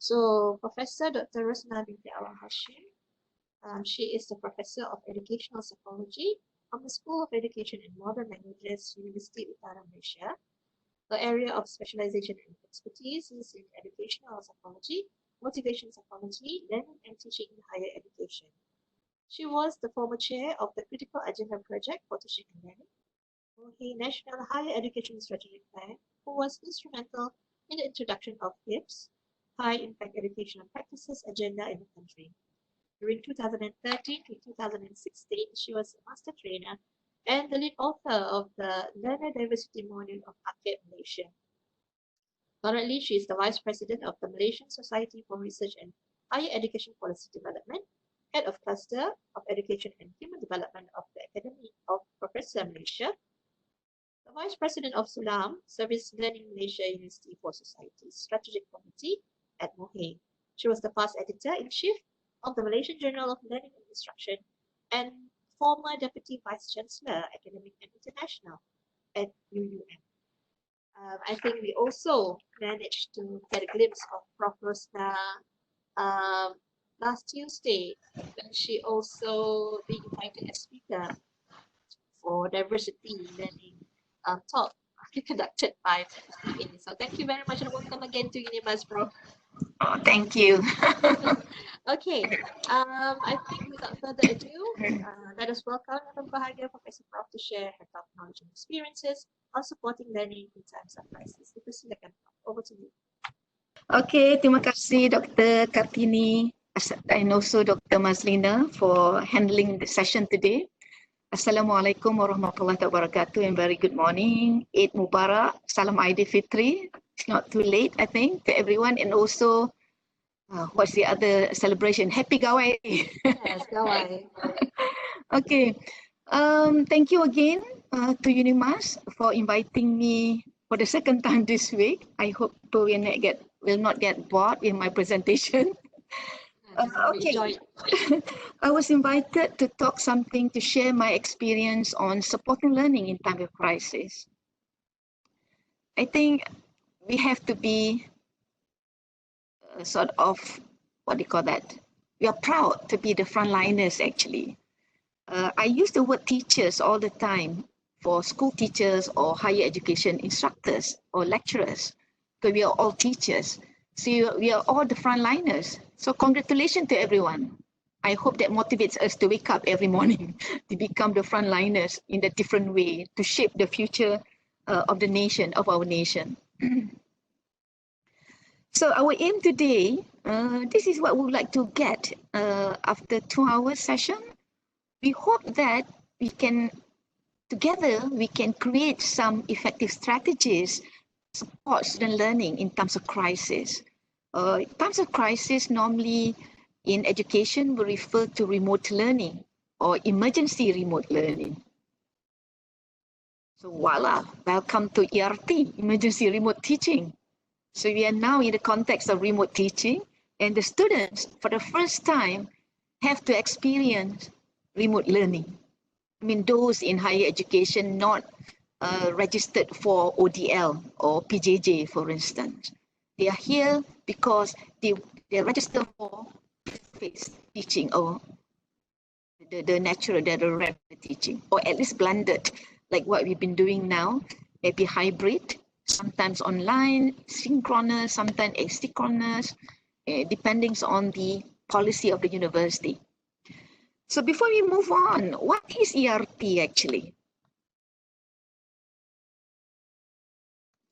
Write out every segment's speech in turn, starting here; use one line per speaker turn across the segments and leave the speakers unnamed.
So Professor Dr. Rosna binti Awang Hashim, she is the Professor of Educational Psychology from the School of Education and Modern Languages, Universiti Malaysia. Her area of specialization and expertise is in educational psychology, motivation psychology, learning and teaching in higher education. She was the former chair of the Critical Agenda Project for Teaching and Learning, the National Higher Education Strategic Plan, who was instrumental in the introduction of HIPS, High Impact Educational Practices Agenda in the country. During 2013 to 2016, she was a master trainer and the lead author of the Learner Diversity Module of ACAD Malaysia. Currently, she is the Vice President of the Malaysian Society for Research and Higher Education Policy Development, Head of Cluster of Education and Human Development of the Academy of Professor Malaysia, the Vice President of SULAM, Service Learning Malaysia University for Societies Strategic Committee at MOHE. She was the past Editor-in-Chief of the Malaysian Journal of Learning and Instruction and former Deputy Vice Chancellor, Academic and International at UUM. I think we also managed to get a glimpse of Prof. Rosna last Tuesday, when she also being invited as speaker for diversity learning talk conducted by UNIMAS. So thank you very much and welcome again to UNIMAS, Prof.
Oh, thank you.
Okay, I think without further ado, let us welcome Yang Berbahagia Professor Prof to share her top knowledge and experiences on supporting learning in times of crisis. Silakan, over to you.
Okay, terima kasih Dr. Kartini and also Dr. Mazlina for handling the session today. Assalamualaikum warahmatullahi wabarakatuh and very good morning. Eid Mubarak, Salam Aidilfitri. It's not too late, I think, to everyone, and also what's the other celebration? Happy Gawai.
Yes, Gawai.
Okay, thank you again to UNIMAS for inviting me for the second time this week. I hope people will not get bored with my presentation. Okay, I was invited to talk something to share my experience on supporting learning in time of crisis. I think we have to be sort of, what do you call that? We are proud to be the frontliners actually. I use the word teachers all the time for school teachers or higher education instructors or lecturers, because we are all teachers. So we are all the frontliners. So congratulations to everyone. I hope that motivates us to wake up every morning to become the frontliners in a different way to shape the future of the nation, of our nation. So our aim today, this is what we would like to get after 2 hours session. We hope that together we can create some effective strategies to support student learning in times of crisis. In times of crisis, normally in education, we refer to remote learning or emergency remote learning. So voila, welcome to ERT, emergency remote teaching. So we are now in the context of remote teaching, and the students, for the first time, have to experience remote learning. I mean, those in higher education not registered for ODL or PJJ, for instance. They are here because they register for face teaching or the natural, the regular teaching, or at least blended, like what we've been doing now, maybe hybrid, sometimes online, synchronous, sometimes asynchronous, depending on the policy of the university. So before we move on, what is ERT actually?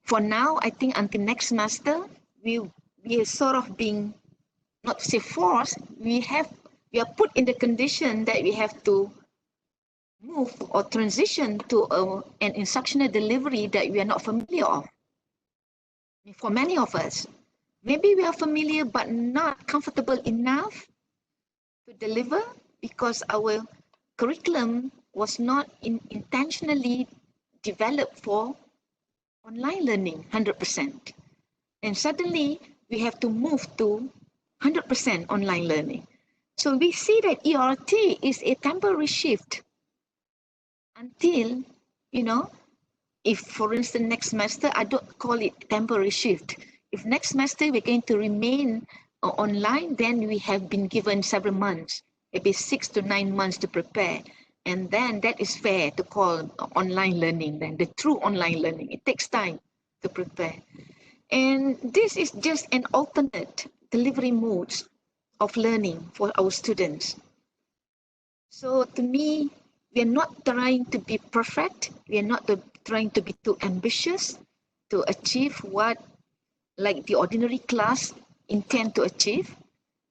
For now, I think until next semester, we are sort of being, not to say forced, we are put in the condition that we have to move or transition to an instructional delivery that we are not familiar of. For many of us, maybe we are familiar but not comfortable enough to deliver because our curriculum was not intentionally developed for online learning 100%. And suddenly we have to move to 100% online learning. So we see that ERT is a temporary shift until, if for instance next semester, I don't call it temporary shift. If next semester we're going to remain online, then we have been given several months, maybe 6 to 9 months to prepare. And then that is fair to call online learning, then the true online learning. It takes time to prepare. And this is just an alternate delivery modes of learning for our students. So to me, we are not trying to be perfect. We are not trying to be too ambitious to achieve what like the ordinary class intend to achieve.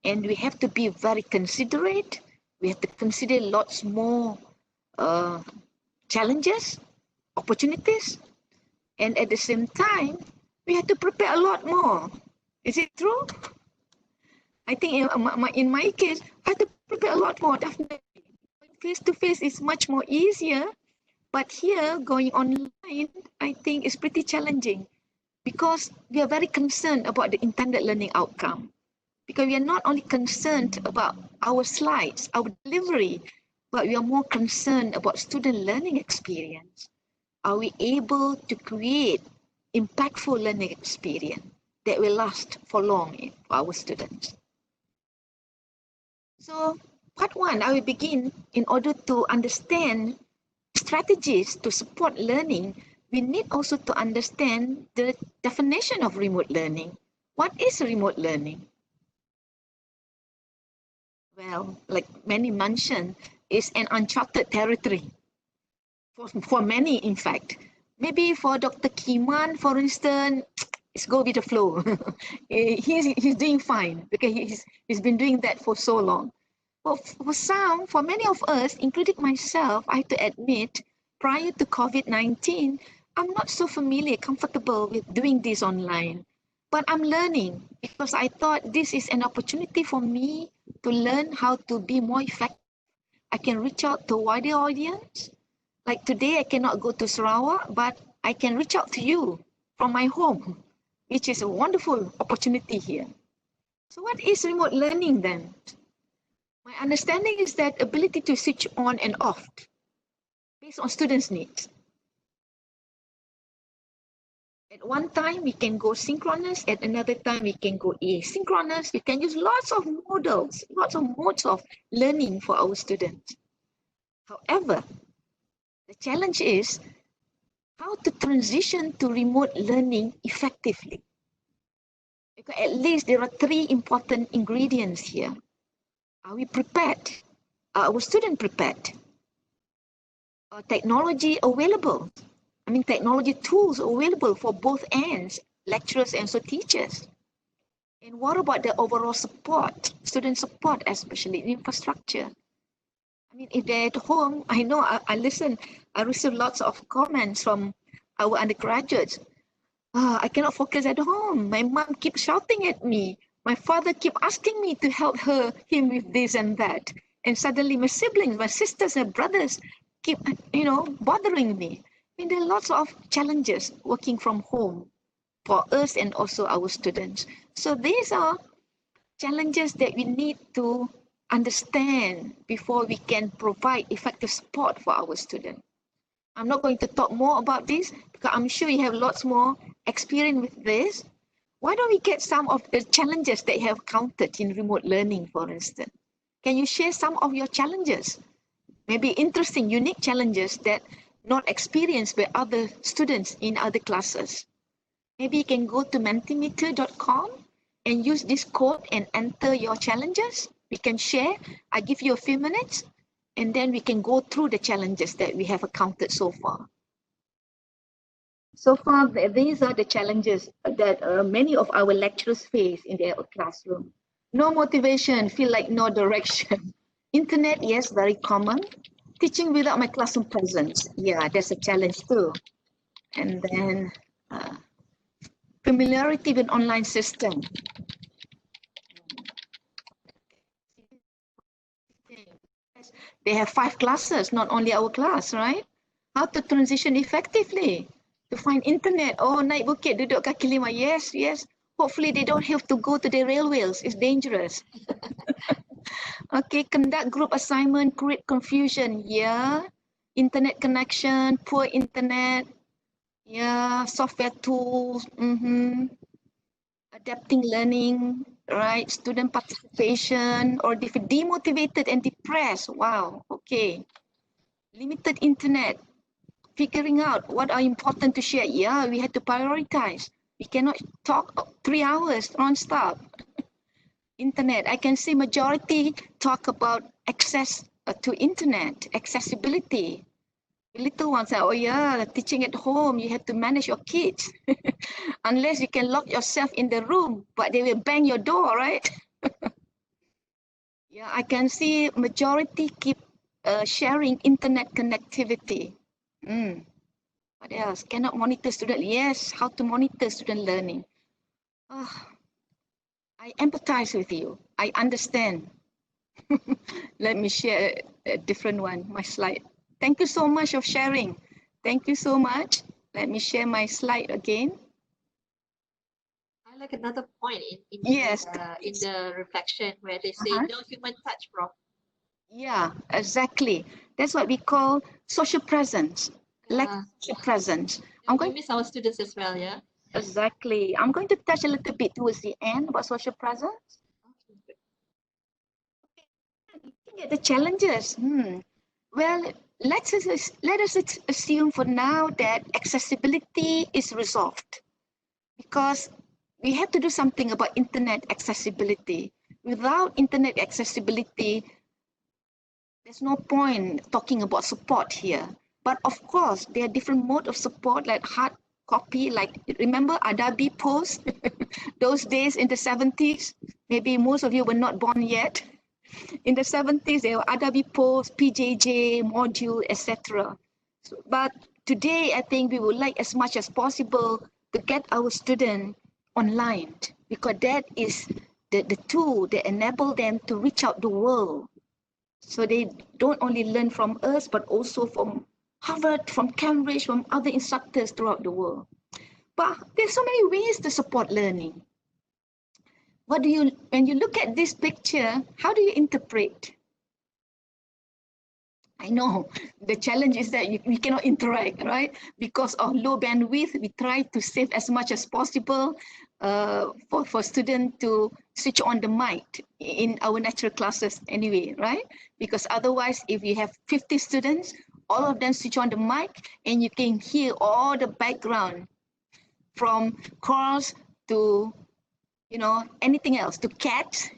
And we have to be very considerate. We have to consider lots more challenges, opportunities. And at the same time, we have to prepare a lot more. Is it true? I think in my case, I have to prepare a lot more, definitely. Face-to-face is much more easier, but here going online, I think is pretty challenging because we are very concerned about the intended learning outcome. Because we are not only concerned about our slides, our delivery, but we are more concerned about student learning experience. Are we able to create impactful learning experience that will last for long for our students? So part one, I will begin in order to understand strategies to support learning. We need also to understand the definition of remote learning. What is remote learning? Well, like many mentioned, is an uncharted territory for many, in fact. Maybe for Dr. Kiman, for instance, it's go with the flow. he's doing fine because he's been doing that for so long. But for many of us, including myself, I have to admit, prior to COVID-19, I'm not so comfortable with doing this online. But I'm learning because I thought this is an opportunity for me to learn how to be more effective. I can reach out to a wider audience. Like today, I cannot go to Sarawak, but I can reach out to you from my home, which is a wonderful opportunity here. So what is remote learning then? My understanding is that ability to switch on and off based on students' needs. At one time, we can go synchronous. At another time, we can go asynchronous. We can use lots of modes of learning for our students. However, the challenge is how to transition to remote learning effectively. Because at least there are 3 important ingredients here. Are we prepared? Are our students prepared? Are technology available? I mean, technology tools available for both ends, lecturers and so teachers. And what about the overall support, student support, especially in infrastructure? I mean, if they're at home, I know I receive lots of comments from our undergraduates. I cannot focus at home. My mom keeps shouting at me. My father keeps asking me to help him with this and that. And suddenly my siblings, my sisters and brothers keep, bothering me. I mean, there are lots of challenges working from home for us and also our students. So these are challenges that we need to understand before we can provide effective support for our students. I'm not going to talk more about this because I'm sure you have lots more experience with this. Why don't we get some of the challenges that you have encountered in remote learning, for instance? Can you share some of your challenges? Maybe interesting, unique challenges that not experienced by other students in other classes. Maybe you can go to multimedia.com and use this code and enter your challenges. We can share. I give you a few minutes and then we can go through the challenges that we have encountered so far. So far, these are the challenges that many of our lecturers face in their classroom. No motivation, feel like no direction. Internet, yes, very common. Teaching without my classroom presence, yeah, that's a challenge too. And then familiarity with online system. They have 5 classes, not only our class, right? How to transition effectively, to find internet. Oh, naik bukit, duduk kaki lima. Yes, yes. Hopefully they don't have to go to the railways. It's dangerous. Okay, conduct group assignment, create confusion. Yeah. Internet connection, poor internet. Yeah, software tools. adapting learning, right? Student participation, or demotivated and depressed. Wow, okay. Limited internet, figuring out what are important to share. Yeah, we had to prioritize. We cannot talk 3 hours non-stop. Internet, I can see majority talk about access to internet, accessibility. Little ones say, oh yeah, teaching at home, you have to manage your kids. Unless you can lock yourself in the room, but they will bang your door, right? Yeah, I can see majority keep sharing internet connectivity. What else? Cannot monitor student. Yes, how to monitor student learning. Oh, I empathize with you. I understand. Let me share a different one, my slide. Thank you so much for sharing. Thank you so much. Let me share my slide again.
I like another point
Yes.
in the reflection where they say no human touch, Prof.
Yeah, exactly. That's what we call social presence. Like social presence.
We miss our students as well, yeah?
Exactly. I'm going to touch a little bit towards the end about social presence. Looking at the challenges. Well, let us assume for now that accessibility is resolved, because we have to do something about internet accessibility. Without internet accessibility, there's no point talking about support here. But of course, there are different modes of support, like hard copy, like remember Adabi Post? Those days in the 70s, maybe most of you were not born yet. In the 70s, there were Adabi Post, PJJ, module, etc. But today, I think we would like as much as possible to get our students online, because that is the tool that enable them to reach out the world. So they don't only learn from us, but also from Harvard, from Cambridge, from other instructors throughout the world. But there's so many ways to support learning. When you look at this picture, how do you interpret? I know the challenge is that we cannot interact, right? Because of low bandwidth, we try to save as much as possible for students to switch on the mic in our natural classes anyway, right? Because otherwise, if you have 50 students, all of them switch on the mic and you can hear all the background from calls to, anything else, to cats.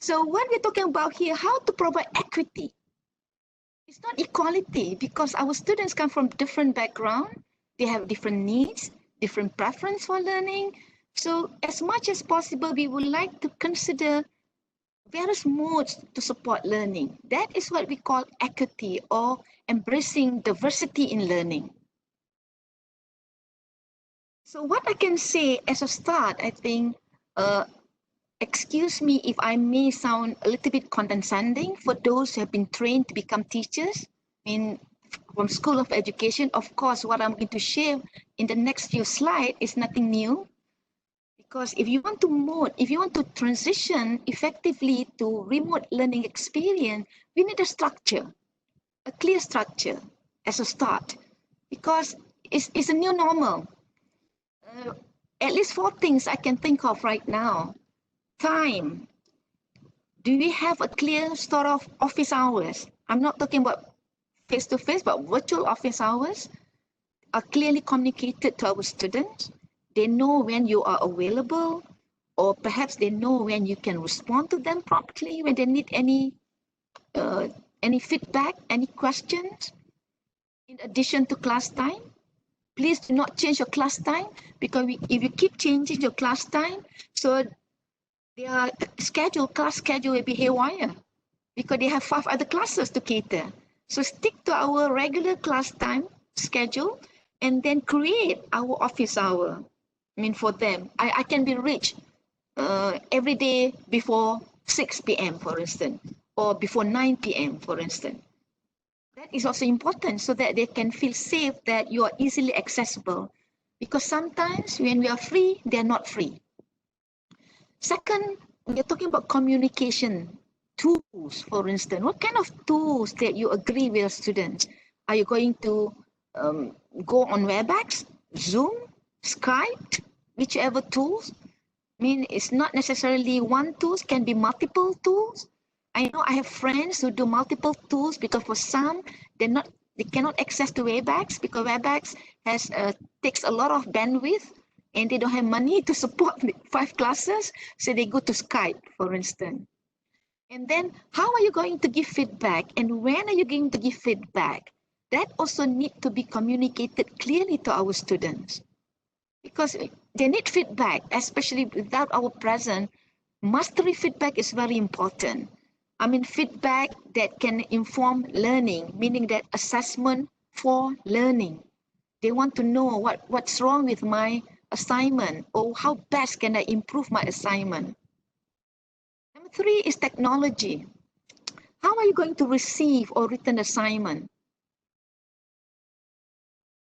So what we're talking about here, how to provide equity. It's not equality, because our students come from different background. They have different needs, different preference for learning. So as much as possible, we would like to consider various modes to support learning. That is what we call equity, or embracing diversity in learning. So what I can say as a start, I think, excuse me if I may sound a little bit condescending for those who have been trained to become teachers. From School of Education, of course, what I'm going to share in the next few slides is nothing new. Because if you want to transition effectively to remote learning experience, we need a structure, a clear structure as a start, because it's a new normal. At least 4 things I can think of right now. Time. Do we have a clear sort of office hours? I'm not talking about face-to-face, but virtual office hours are clearly communicated to our students. They know when you are available, or perhaps they know when you can respond to them promptly when they need any feedback, any questions. In addition to class time, please do not change your class time, because if you keep changing your class time, so their class schedule will be haywire, because they have 5 other classes to cater. So stick to our regular class time schedule, and then create our office hour. For them, I can be reached every day before 6 p.m., for instance, or before 9 p.m., for instance. That is also important, so that they can feel safe, that you are easily accessible. Because sometimes when we are free, they are not free. Second, we are talking about communication tools, for instance. What kind of tools that you agree with your students? Are you going to go on WebEx, Zoom, Skype? whichever tools. I mean, it's not necessarily one tools, can be multiple tools. I know I have friends who do multiple tools because for some, they cannot access to Webex because Webex takes a lot of bandwidth and they don't have money to support 5 classes. So they go to Skype, for instance. And then how are you going to give feedback and when are you going to give feedback? That also need to be communicated clearly to our students because they need feedback, especially without our presence. Mastery feedback is very important. I mean, feedback that can inform learning, meaning that assessment for learning. They want to know what's wrong with my assignment or how best can I improve my assignment. Number 3 is technology. How are you going to receive or return assignment?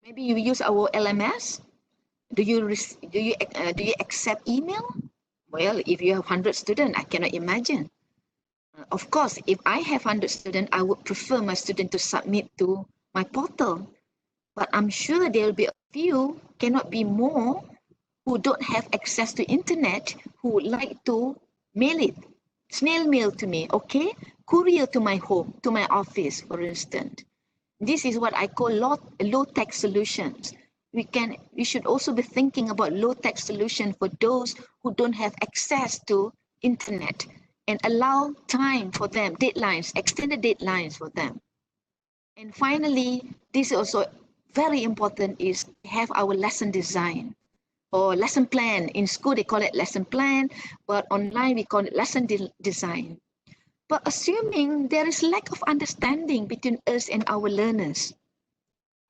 Maybe you use our LMS. Do you accept email? Well, if you have 100 students, I cannot imagine. Of course, if I have 100 students, I would prefer my student to submit to my portal. But I'm sure there will be a few, cannot be more, who don't have access to internet, who would like to mail it, snail mail to me, okay? Courier to my home, to my office, for instance. This is what I call low-tech solutions. We should also be thinking about low-tech solution for those who don't have access to internet and allow time for them, deadlines, extended deadlines for them. And finally, this is also very important is have our lesson design or lesson plan. In school, they call it lesson plan, but online we call it lesson design. But assuming there is lack of understanding between us and our learners,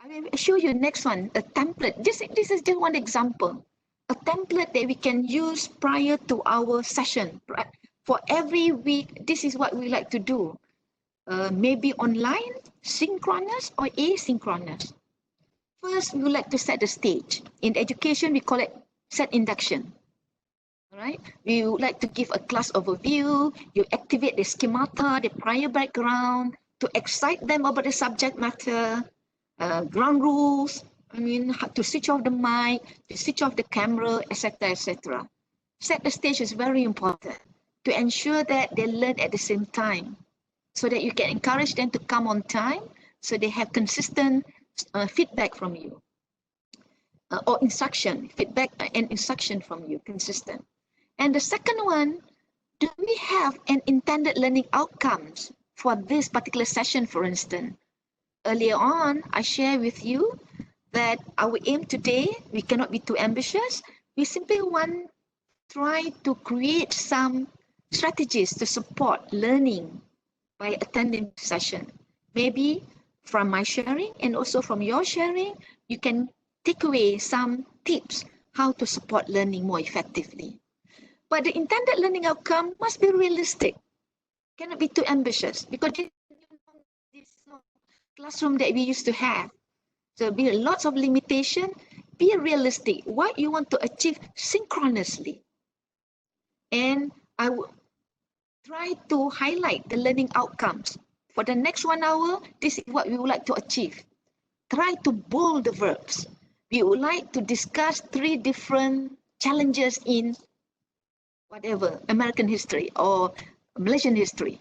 I will show you next one, a template. This is just one example. A template that we can use prior to our session. Right? For every week, this is what we like to do. Maybe online, synchronous or asynchronous. First, we would like to set the stage. In education, we call it set induction. All right. We would like to give a class overview. You activate the schemata, the prior background, to excite them about the subject matter, ground rules. I mean, how to switch off the mic, to switch off the camera, etc., etc. Set the stage is very important to ensure that they learn at the same time, so that you can encourage them to come on time, so they have consistent feedback from you, or instruction, feedback and instruction from you, consistent. And the second one, do we have an intended learning outcomes for this particular session, for instance? Earlier on, I shared with you that our aim today, we cannot be too ambitious. We simply want to try to create some strategies to support learning by attending the session. Maybe from my sharing and also from your sharing, you can take away some tips how to support learning more effectively. But the intended learning outcome must be realistic. Cannot be too ambitious because this classroom that we used to have. So be lots of limitation. Be realistic. What you want to achieve synchronously. And I would try to highlight the learning outcomes. For the next 1 hour, this is what we would like to achieve. Try to bold the verbs. We would like to discuss 3 different challenges in whatever, American history or Malaysian history.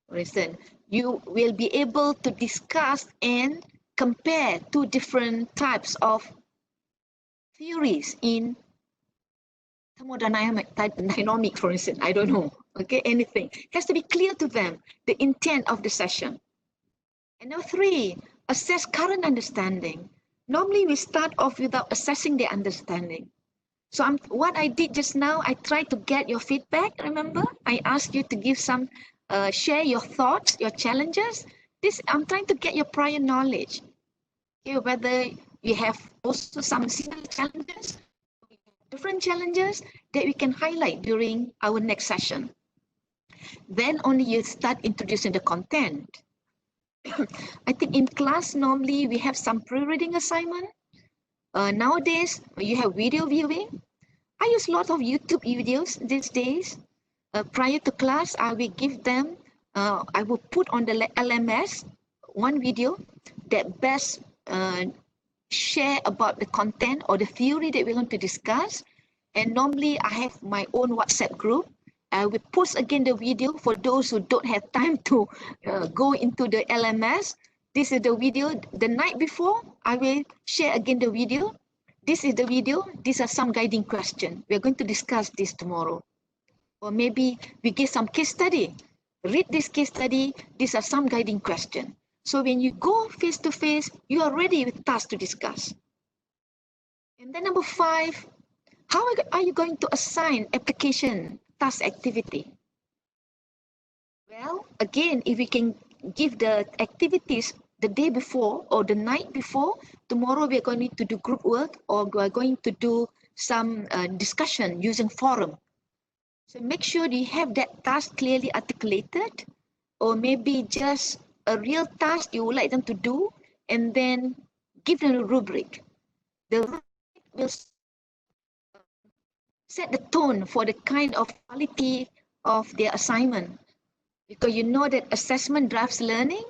For instance, you will be able to discuss and compare 2 different types of theories in thermodynamic, for instance. I don't know. Okay, anything. It has to be clear to them, the intent of the session. And number 3, assess current understanding. Normally, we start off without assessing the understanding. So what I did just now, I tried to get your feedback, remember? I asked you to give some, share your thoughts, your challenges. I'm trying to get your prior knowledge. Okay, whether you have also some similar challenges, different challenges that we can highlight during our next session. Then only you start introducing the content. I think in class, normally we have some pre-reading assignment. Nowadays, you have video viewing. I use a lot of YouTube videos these days. Prior to class, I will give them, I will put on the LMS one video that best share about the content or the theory that we're going to discuss. And normally I have my own WhatsApp group. I will post again the video for those who don't have time to go into the LMS. This is the video. The night before, I will share again the video. This is the video. These are some guiding questions. We're going to discuss this tomorrow. Or maybe we give some case study. Read this case study. These are some guiding questions. So when you go face to face, you are ready with tasks to discuss. And then number 5, how are you going to assign application task activity? Well, again, if we can give the activities the day before or the night before, tomorrow we are going to do group work or we are going to do some discussion using forum. So make sure you have that task clearly articulated, or maybe just a real task you would like them to do, and then give them a rubric. The rubric will set the tone for the kind of quality of their assignment. Because you know that assessment drives learning.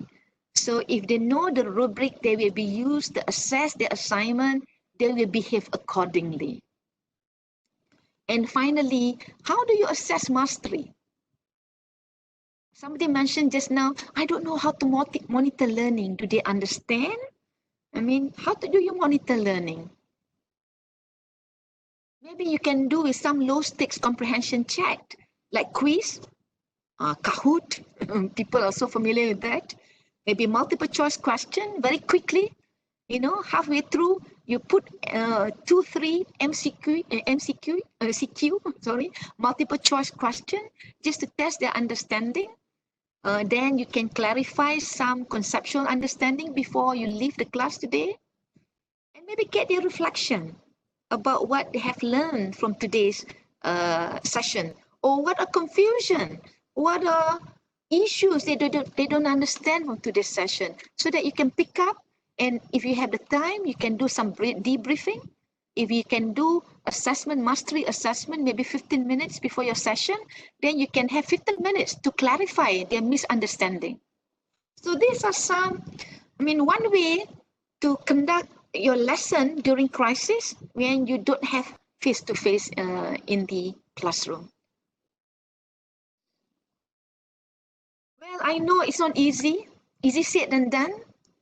So if they know the rubric, they will be used to assess their assignment, they will behave accordingly. And finally, how do you assess mastery? Somebody mentioned just now, I don't know how to monitor learning. Do they understand? I mean, how do you monitor learning? Maybe you can do with some low stakes comprehension check, like quiz, Kahoot. People are so familiar with that. Maybe multiple choice question very quickly. You know, halfway through, you put 2-3 CQ, multiple choice question, just to test their understanding. Then you can clarify some conceptual understanding before you leave the class today. And maybe get their reflection about what they have learned from today's session, or what are confusion, what are issues they don't understand from today's session, so that you can pick up. And if you have the time, you can do some debriefing. If you can do assessment, mastery assessment, maybe 15 minutes before your session, then you can have 15 minutes to clarify their misunderstanding. So these are some, one way to conduct your lesson during crisis when you don't have face-to-face in the classroom. Well, I know it's not easy said than done,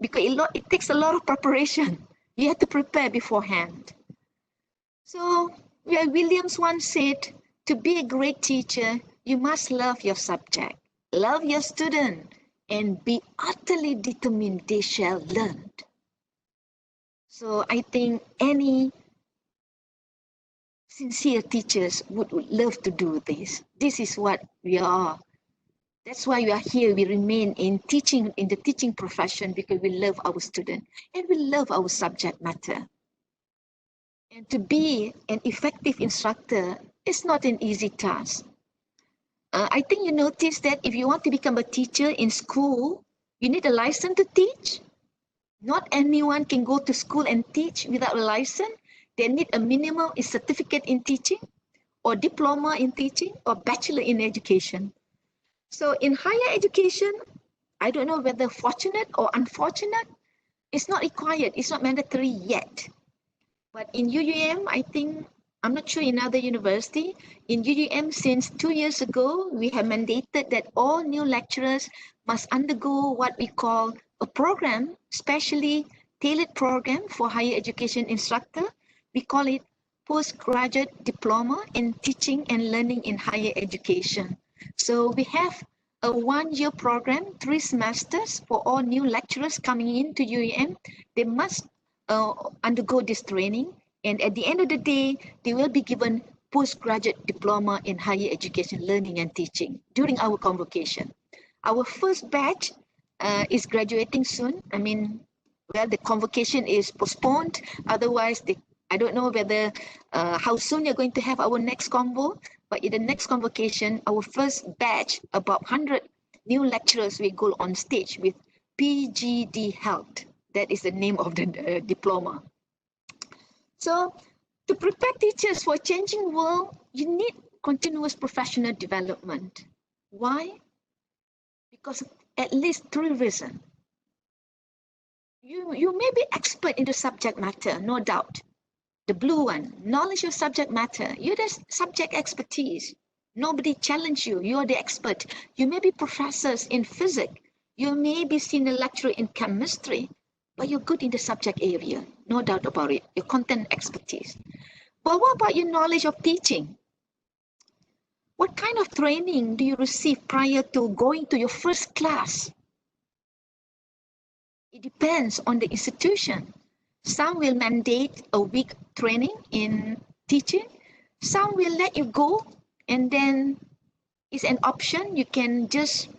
because it takes a lot of preparation. You have to prepare beforehand. So, Williams once said, to be a great teacher, you must love your subject, love your student, and be utterly determined they shall learn. So I think any sincere teachers would love to do this. This is what we are. That's why we are here. We remain in teaching, in the teaching profession, because we love our student and we love our subject matter. And to be an effective instructor is not an easy task. I think you notice that if you want to become a teacher in school, you need a license to teach. Not anyone can go to school and teach without a license. They need a minimum certificate in teaching, or diploma in teaching, or bachelor in education. So in higher education, I don't know whether fortunate or unfortunate, it's not required, it's not mandatory yet. But in UUM, I think, I'm not sure in other university, in UUM since 2 years ago, we have mandated that all new lecturers must undergo what we call a program, specially tailored program for higher education instructor. We call it postgraduate diploma in teaching and learning in higher education. So we have a 1-year program, 3 semesters for all new lecturers coming into UUM. They must undergo this training, and at the end of the day, they will be given postgraduate diploma in higher education learning and teaching during our convocation. Our first batch is graduating soon. The convocation is postponed. Otherwise, I don't know whether how soon you're going to have our next convo, but in the next convocation, our first batch, about 100 new lecturers will go on stage with PGD Health. That is the name of the diploma. So to prepare teachers for a changing world, you need continuous professional development. Why? Because of at least 3 reasons. You may be expert in the subject matter, no doubt. The blue one, knowledge of subject matter. You're the subject expertise. Nobody challenge you. You're the expert. You may be professors in physics. You may be senior lecturer in chemistry, but you're good in the subject area. No doubt about it. Your content expertise. But what about your knowledge of teaching? What kind of training do you receive prior to going to your first class? It depends on the institution. Some will mandate a week training in teaching. Some will let you go, and then it's an option. You can just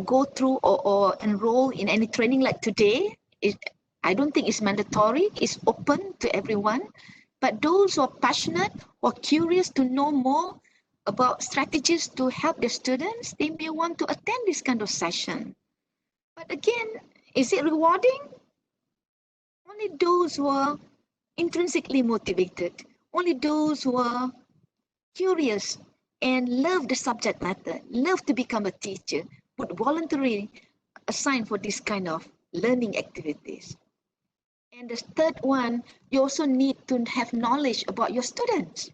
go through or enroll in any training like today. I don't think it's mandatory. It's open to everyone. But those who are passionate or curious to know more about strategies to help their students, they may want to attend this kind of session. But again, is it rewarding? Only those who are intrinsically motivated, only those who are curious and love the subject matter, love to become a teacher, would voluntarily assign for this kind of learning activities. And the third one, you also need to have knowledge about your students.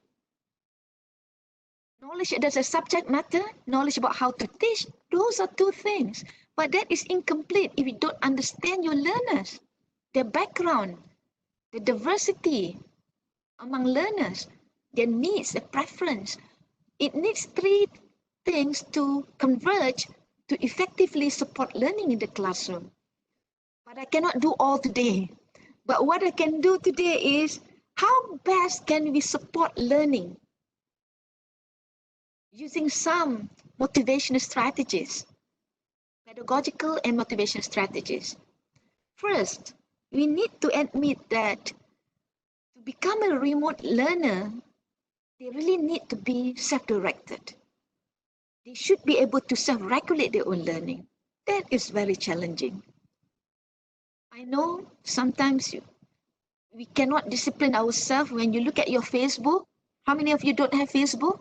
Knowledge as a subject matter, knowledge about how to teach, those are two things. But that is incomplete if you don't understand your learners, their background, the diversity among learners, their needs, their preference. It needs three things to converge to effectively support learning in the classroom. But I cannot do all today. But what I can do today is how best can we support learning using some motivational strategies, pedagogical and motivational strategies. First, we need to admit that to become a remote learner, they really need to be self-directed. They should be able to self-regulate their own learning. That is very challenging. I know sometimes we cannot discipline ourselves. When you look at your Facebook, how many of you don't have Facebook?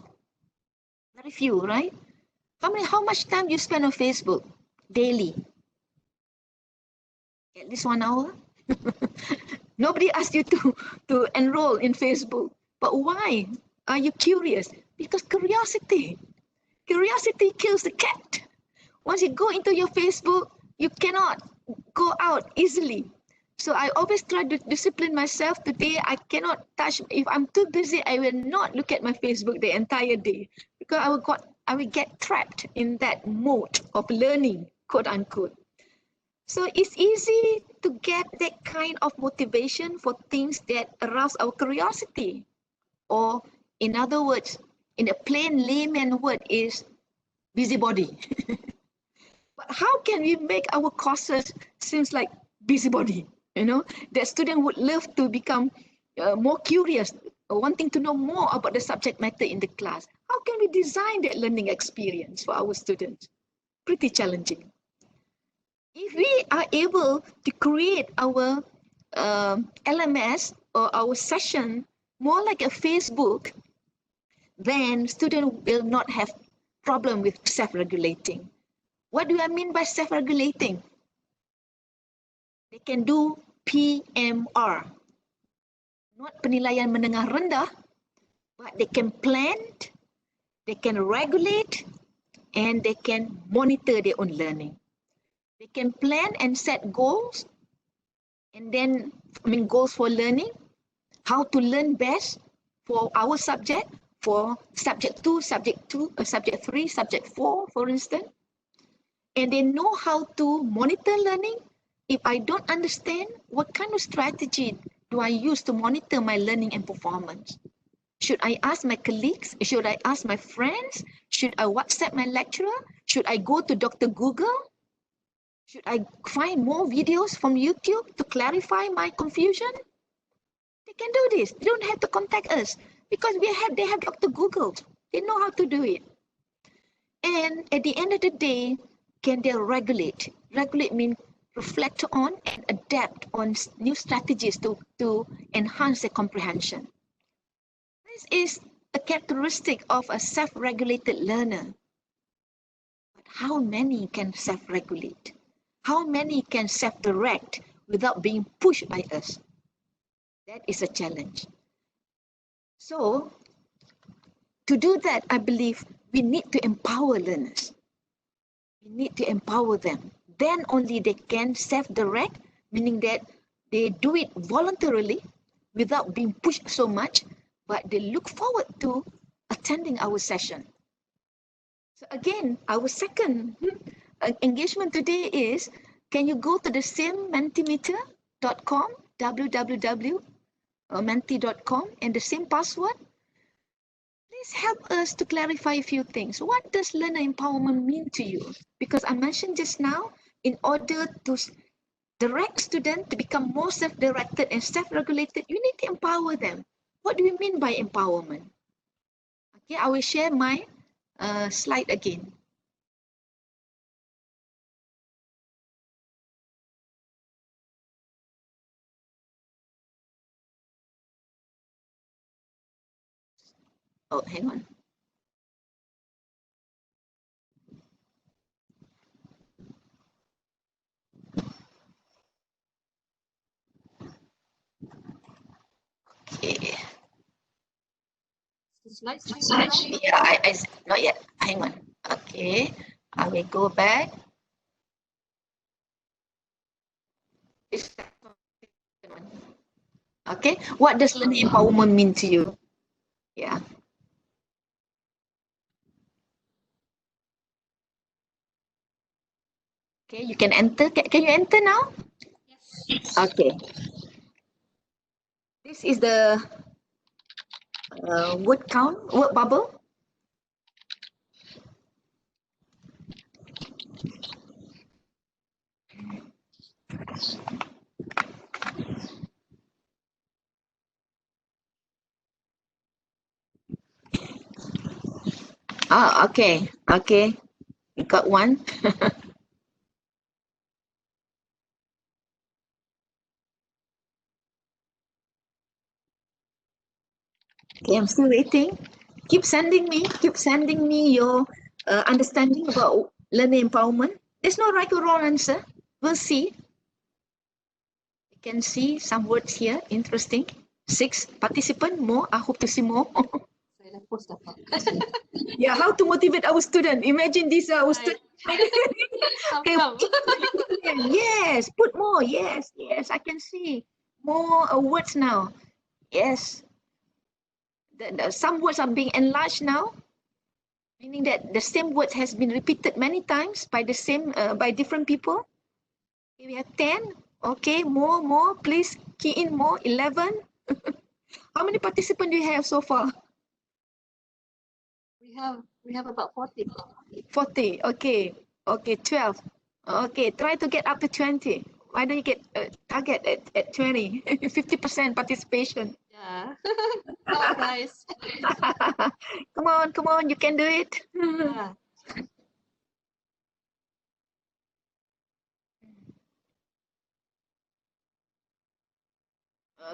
Very few, right? How much time you spend on Facebook daily? At least 1 hour? Nobody asked you to enroll in Facebook. But why are you curious? Because curiosity. Curiosity kills the cat. Once you go into your Facebook, you cannot go out easily. So I always try to discipline myself. Today, I cannot touch. If I'm too busy, I will not look at my Facebook the entire day because I will get trapped in that mode of learning, quote unquote. So it's easy to get that kind of motivation for things that arouse our curiosity. Or in other words, in a plain layman word is busybody. But how can we make our courses seems like busybody? You know, that student would love to become more curious, wanting to know more about the subject matter in the class. How can we design that learning experience for our students? Pretty challenging. If we are able to create our LMS or our session more like a Facebook, then students will not have problem with self-regulating. What do I mean by self-regulating? They can do PMR, not penilaian menengah rendah, but they can plan, they can regulate, and they can monitor their own learning. They can plan and set goals, and then, goals for learning, how to learn best for our subject, for subject 2, subject 3, subject 4, for instance. And they know how to monitor learning. If I don't understand, what kind of strategy do I use to monitor my learning and performance? Should I ask my colleagues? Should I ask my friends? Should I WhatsApp my lecturer? Should I go to Dr. Google? Should I find more videos from YouTube to clarify my confusion? They can do this. They don't have to contact us because they have Dr. Google. They know how to do it. And at the end of the day, can they regulate? Regulate means reflect on and adapt on new strategies to enhance their comprehension. This is a characteristic of a self-regulated learner. But how many can self-regulate? How many can self-direct without being pushed by us? That is a challenge. So to do that, I believe we need to empower learners. We need to empower them. Then only they can self-direct, meaning that they do it voluntarily without being pushed so much, but they look forward to attending our session. So again, our second engagement today is, can you go to the same mentimeter.com, www.menti.com, and the same password? Please help us to clarify a few things. What does learner empowerment mean to you? Because I mentioned just now, in order to direct students to become more self-directed and self-regulated, you need to empower them. What do we mean by empowerment? Okay, I will share my slide again. Oh, hang on. Okay.
The slide stream.
Yeah, I not yet. Hang on. Okay, I will go back. Okay, what does learner empowerment mean to you? Yeah. Okay, you can enter. Can you enter now?
Yes.
Okay. This is the word count, word bubble. Oh, okay. Okay. We got one. Okay, I'm still waiting. Keep sending me your understanding about learner empowerment. There's no right or wrong answer. We'll see. You can see some words here, interesting. 6 participants, more. I hope to see more.
Saya dah post apa.
Yeah, how to motivate our student. Imagine these are our students. Okay. Yes, put more. Yes, yes, I can see more words now. Yes, some words are being enlarged now, meaning that the same word has been repeated many times by the same by different people. Okay, we have 10. Okay, more. Please key in more. 11. How many participants do you have so far?
We have about 40.
40. Okay. Okay, 12. Okay, try to get up to 20. Why don't you get target at 20? 50% participation.
Yeah. Come on, guys.
Come on, you can do it.
Yeah.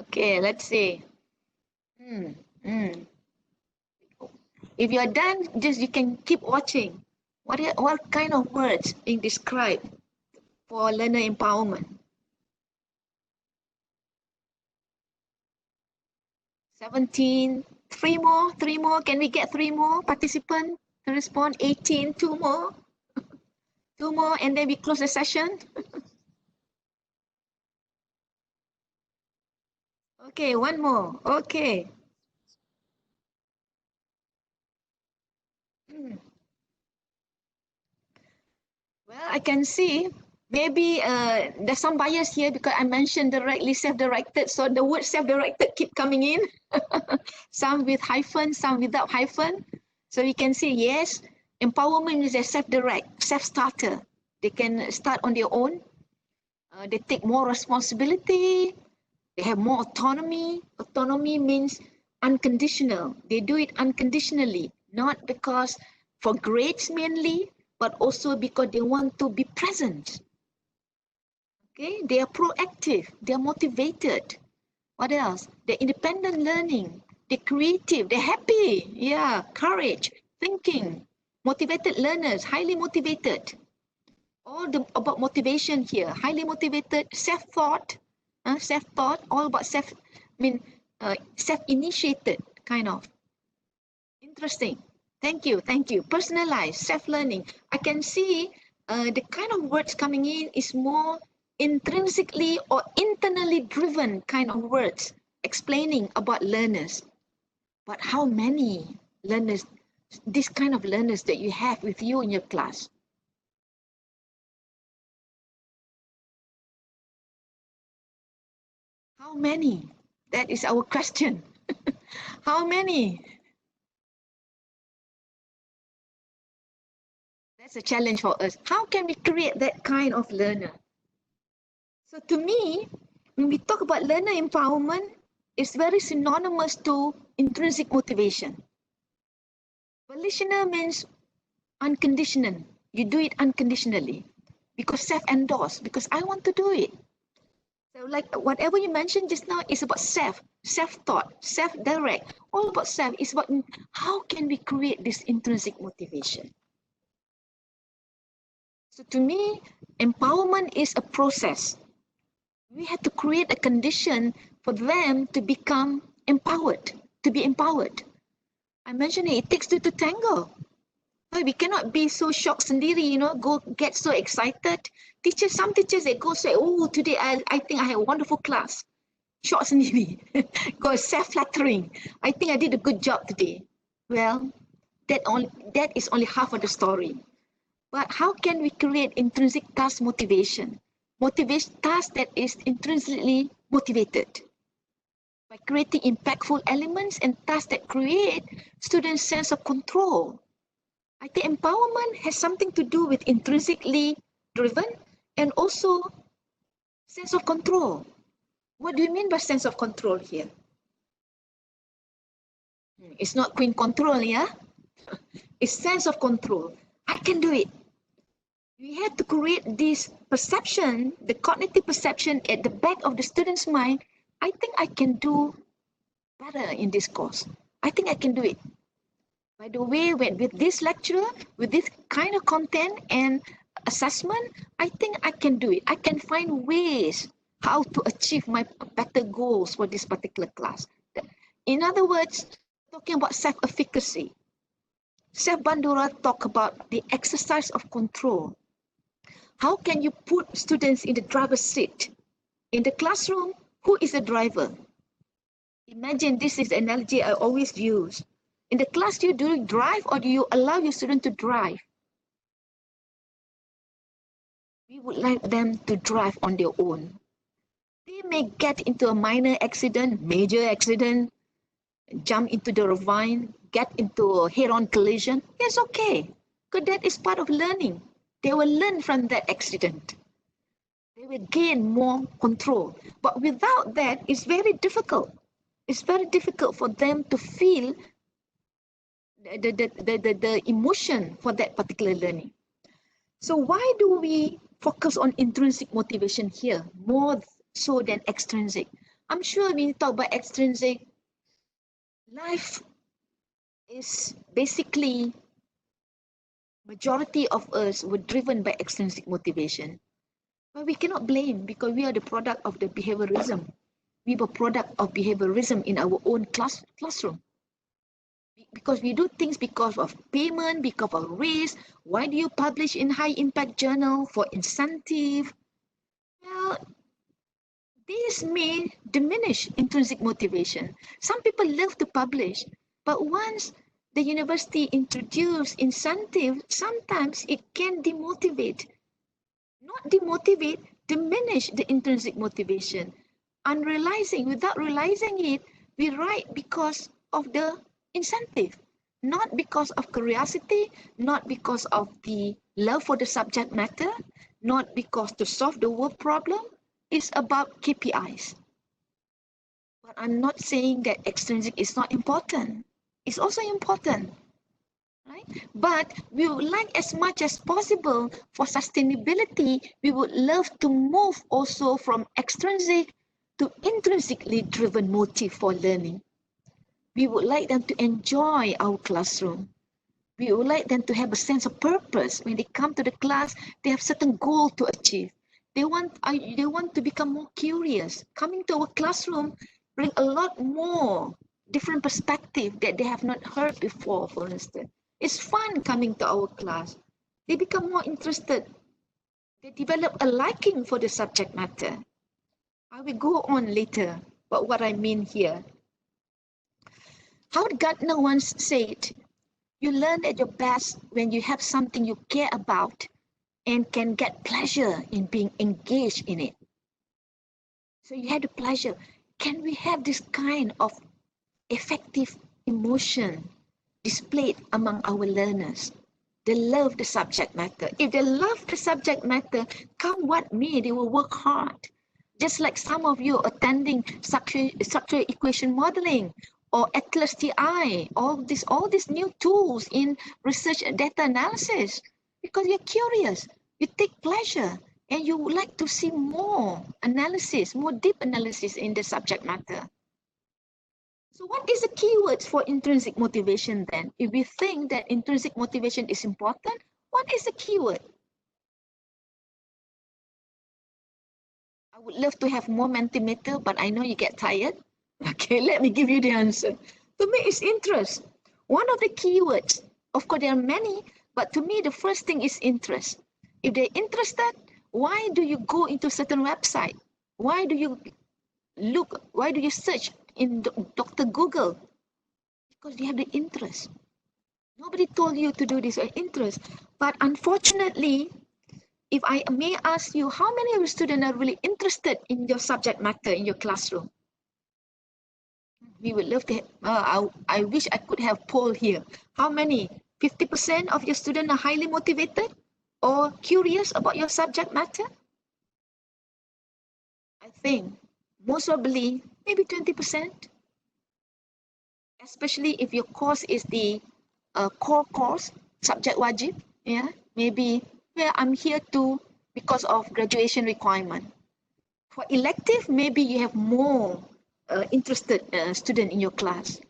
Okay, let's see. If you're done, just you can keep watching. What kind of words being described for learner empowerment? 17. Three more. Can we get 3 more participants to respond? 18. 2 more. 2 more, and then we close the session. Okay, 1 more. Okay. Well, I can see maybe there's some bias here because I mentioned directly self-directed. So the word self-directed keep coming in. Some with hyphen, some without hyphen. So you can see, yes, empowerment is a self-direct, self-starter. They can start on their own. They take more responsibility. They have more autonomy. Autonomy means unconditional. They do it unconditionally, not because for grades mainly, but also because they want to be present. Okay, they are proactive, they are motivated. What else? They're independent learning, they're creative, they're happy. Yeah, courage, thinking, motivated learners, highly motivated. All about motivation here, highly motivated, self-thought, all about self-initiated. kind of. Interesting. Thank you. Thank you. Personalized, self-learning. I can see the kind of words coming in is more intrinsically or internally driven kind of words explaining about learners. But how many learners, this kind of learners that you have with you in your class? How many? That is our question. How many? That's a challenge for us. How can we create that kind of learner? So to me, when we talk about learner empowerment, it's very synonymous to intrinsic motivation. Volitional means unconditional. You do it unconditionally because self-endorsed, because I want to do it. So like whatever you mentioned just now is about self-thought, self-direct, all about self. It's about how can we create this intrinsic motivation. So to me, empowerment is a process. We have to create a condition for them to become empowered, to be empowered. I mentioned it takes two to tango. We cannot be so shocked sendiri, go get so excited. Some teachers, they go say, oh, today I think I had a wonderful class. Shocked sendiri. Go self-flattering. I think I did a good job today. Well, that is only half of the story. But how can we create intrinsic task motivation? Task that is intrinsically motivated by creating impactful elements and tasks that create students' sense of control. I think empowerment has something to do with intrinsically driven and also sense of control. What do you mean by sense of control here? It's not queen control, yeah? It's sense of control. I can do it. We have to create this perception, the cognitive perception at the back of the student's mind. I think I can do better in this course. I think I can do it. By the way, with this lecture, with this kind of content and assessment, I think I can do it. I can find ways how to achieve my better goals for this particular class. In other words, talking about self-efficacy. Chef Bandura talk about the exercise of control. How can you put students in the driver's seat? In the classroom, who is the driver? Imagine this is the analogy I always use. In the class, do you drive or do you allow your student to drive? We would like them to drive on their own. They may get into a minor accident, major accident, jump into the ravine, get into a head-on collision. It's okay, because that is part of learning. They will learn from that accident. They will gain more control. But without that, it's very difficult. It's very difficult for them to feel the emotion for that particular learning. So why do we focus on intrinsic motivation here more so than extrinsic? I'm sure when you talk about extrinsic, life is basically, majority of us were driven by extrinsic motivation. But we cannot blame because we are the product of the behaviorism. We were product of behaviorism in our own classroom. Because we do things because of payment, because of race. Why do you publish in high impact journal? For incentive. Well, this may diminish intrinsic motivation. Some people love to publish, but once the university introduce incentive, sometimes it can demotivate. Not demotivate, diminish the intrinsic motivation. Without realizing it, we write because of the incentive, not because of curiosity, not because of the love for the subject matter, not because to solve the world problem. It's about KPIs. But I'm not saying that extrinsic is not important. It's also important, right? But we would like as much as possible for sustainability, we would love to move also from extrinsic to intrinsically driven motive for learning. We would like them to enjoy our classroom. We would like them to have a sense of purpose. When they come to the class, they have certain goal to achieve. They want to become more curious. Coming to our classroom bring a lot more different perspective that they have not heard before, for instance. It's fun coming to our class. They become more interested. They develop a liking for the subject matter. I will go on later, but what I mean here. Howard Gardner once said, you learn at your best when you have something you care about and can get pleasure in being engaged in it. So you had the pleasure. Can we have this kind of effective emotion displayed among our learners? They love the subject matter. If they love the subject matter, come what may, they will work hard. Just like some of you attending structural equation modeling or Atlas TI, all these new tools in research and data analysis, because you're curious, you take pleasure, and you would like to see more analysis, more deep analysis in the subject matter. So what is the keywords for intrinsic motivation then? If we think that intrinsic motivation is important, what is the keyword? I would love to have more Mentimeter, but I know you get tired. Okay, let me give you the answer. To me, it's interest. One of the keywords, of course, there are many, but to me, the first thing is interest. If they're interested, why do you go into certain website? Why do you look? Why do you search in Dr. Google? Because they have the interest. Nobody told you to do this by interest. But unfortunately, if I may ask you, how many of your students are really interested in your subject matter in your classroom? We would love to have, I wish I could have poll here. How many? 50% of your students are highly motivated or curious about your subject matter? I think most probably maybe 20%. Especially if your course is the core course, subject wajib, yeah, maybe, yeah, I'm here to because of graduation requirement. For elective, maybe you have more interested student in your class.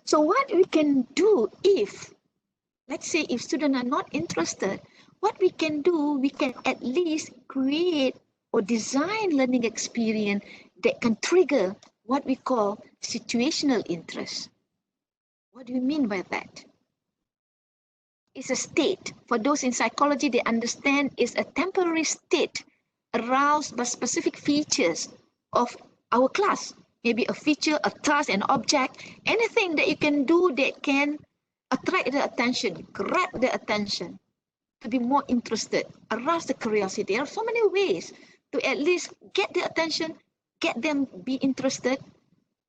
So what we can do if, let's say if students are not interested, what we can do, we can at least create or design learning experience that can trigger what we call situational interest. What do you mean by that? It's a state. For those in psychology, they understand it's a temporary state aroused by specific features of our class. Maybe a feature, a task, an object, anything that you can do that can attract the attention, grab the attention, to be more interested, arouse the curiosity. There are so many ways to at least get the attention, get them be interested,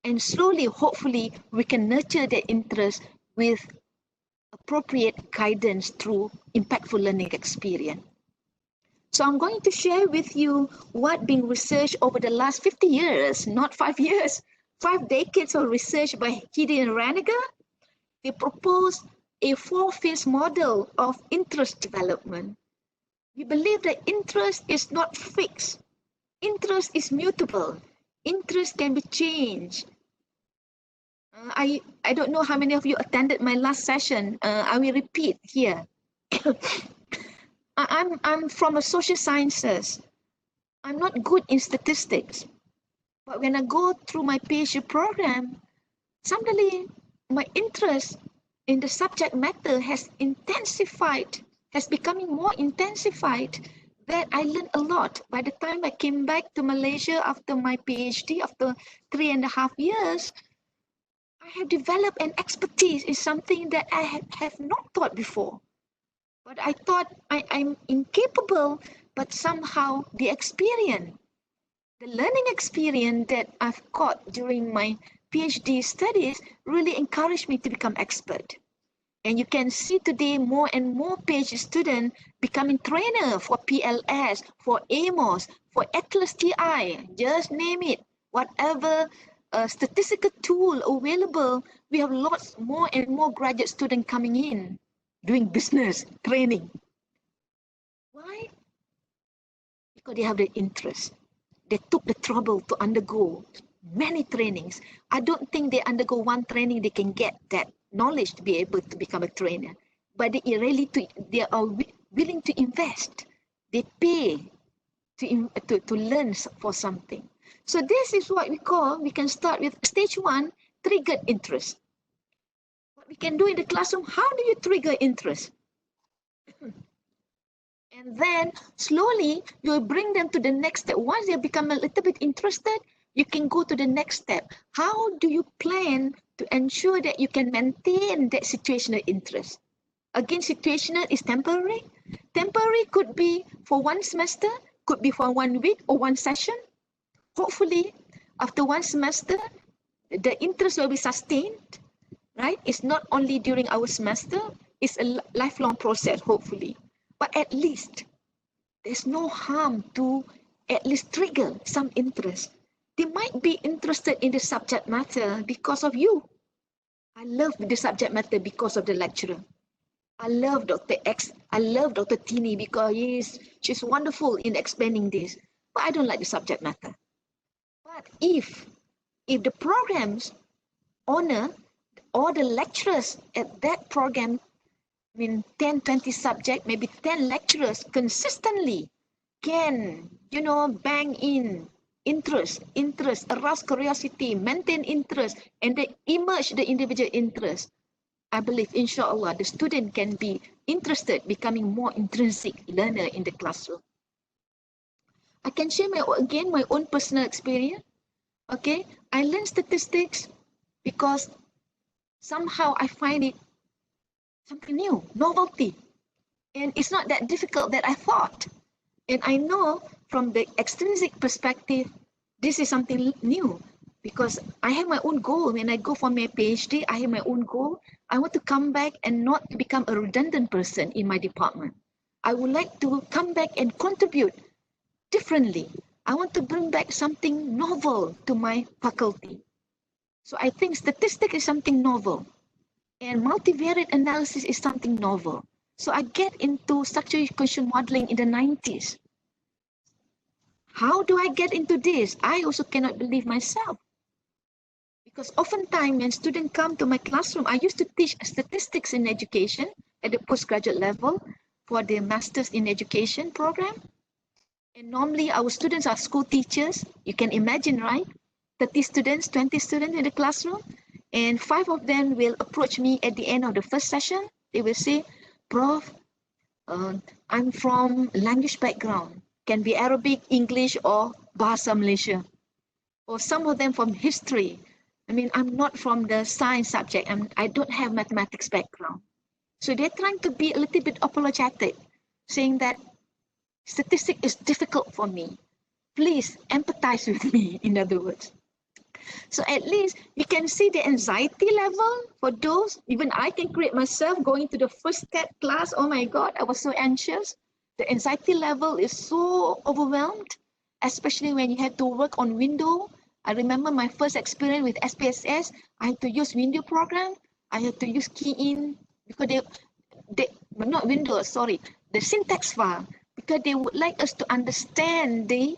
and slowly, hopefully, we can nurture their interest with appropriate guidance through impactful learning experience. So I'm going to share with you what being researched over the last 50 years, not 5 years, 5 decades of research by Hidi and Raniger. They proposed a 4-phase model of interest development. We believe that interest is not fixed. Interest is mutable. Interest can be changed. I don't know how many of you attended my last session. I will repeat here. I'm from a social sciences. I'm not good in statistics. But when I go through my PhD program, suddenly my interest in the subject matter has intensified, has becoming more intensified, that I learned a lot. By the time I came back to Malaysia after my PhD, after 3.5 years, I have developed an expertise in something that I have not taught before. But I thought I'm incapable, but somehow the experience, the learning experience that I've got during my PhD studies really encouraged me to become expert. And you can see today more and more PhD students becoming trainer for PLS, for AMOS, for Atlas TI, just name it. Whatever statistical tool available, we have lots more and more graduate students coming in, doing business training. Why? Because they have the interest. They took the trouble to undergo many trainings. I don't think they undergo one training, they can get that knowledge to be able to become a trainer. But they are willing to invest. They pay to learn for something. So this is what we can start with stage 1, triggered interest. What we can do in the classroom, how do you trigger interest? And then slowly you bring them to the next step. Once they become a little bit interested, you can go to the next step. How do you plan to ensure that you can maintain that situational interest? Again, situational is temporary. Temporary could be for one semester, could be for 1 week or one session. Hopefully, after one semester, the interest will be sustained, right? It's not only during our semester, it's a lifelong process, hopefully. But at least there's no harm to at least trigger some interest. They might be interested in the subject matter because of you. I love the subject matter because of the lecturer. I love Dr. X. I love Dr. Tini because she's wonderful in explaining this. But I don't like the subject matter. But if the programs honor all the lecturers at that program, 10, 20 subject, maybe 10 lecturers consistently can, bang in interest, arouse curiosity, maintain interest, and they emerge the individual interest. I believe, inshallah, the student can be interested, becoming more intrinsic learner in the classroom. I can share my own personal experience. Okay, I learned statistics because somehow I find it something new, novelty. And it's not that difficult that I thought. And I know from the extrinsic perspective, this is something new because I have my own goal. When I go for my PhD, I have my own goal. I want to come back and not become a redundant person in my department. I would like to come back and contribute differently. I want to bring back something novel to my faculty. So I think statistics is something novel. And multivariate analysis is something novel. So I get into structural equation modeling in the 90s. How do I get into this? I also cannot believe myself. Because oftentimes when students come to my classroom, I used to teach statistics in education at the postgraduate level for the Masters in Education program. And normally our students are school teachers. You can imagine, right? 30 students, 20 students in the classroom. And 5 of them will approach me at the end of the first session. They will say, Prof, I'm from language background. Can be Arabic, English, or Bahasa Malaysia. Or some of them from history. I'm not from the science subject. I don't have mathematics background. So they're trying to be a little bit apologetic, saying that statistics is difficult for me. Please empathize with me, in other words. So at least you can see the anxiety level for those. Even I can create myself going to the first step class. Oh my God, I was so anxious. The anxiety level is so overwhelmed, especially when you had to work on window. I remember my first experience with SPSS. I had to use window program. I had to use key in because not window, sorry, the syntax file, because they would like us to understand the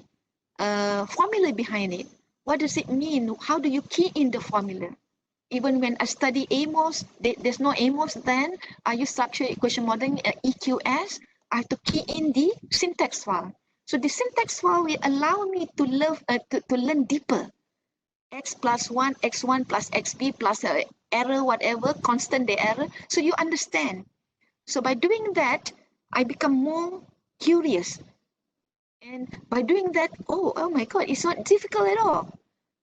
formula behind it. What does it mean? How do you key in the formula? Even when I study AMOS, there's no AMOS then. I use structural equation modeling, EQS. I have to key in the syntax file. So the syntax file will allow me to learn deeper. X plus 1, x1 plus xb plus error, whatever, constant the error. So you understand. So by doing that, I become more curious. And by doing that, oh my God, it's not difficult at all.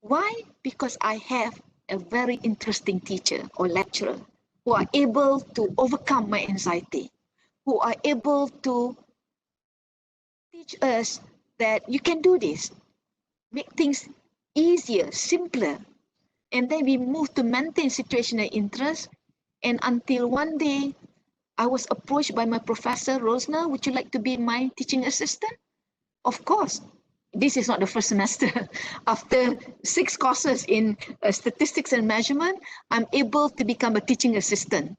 Why? Because I have a very interesting teacher or lecturer who are able to overcome my anxiety, who are able to teach us that you can do this, make things easier, simpler. And then we move to maintain situational interest. And until one day, I was approached by my professor, Rosna, would you like to be my teaching assistant? Of course. This is not the first semester. After 6 courses in statistics and measurement, I'm able to become a teaching assistant.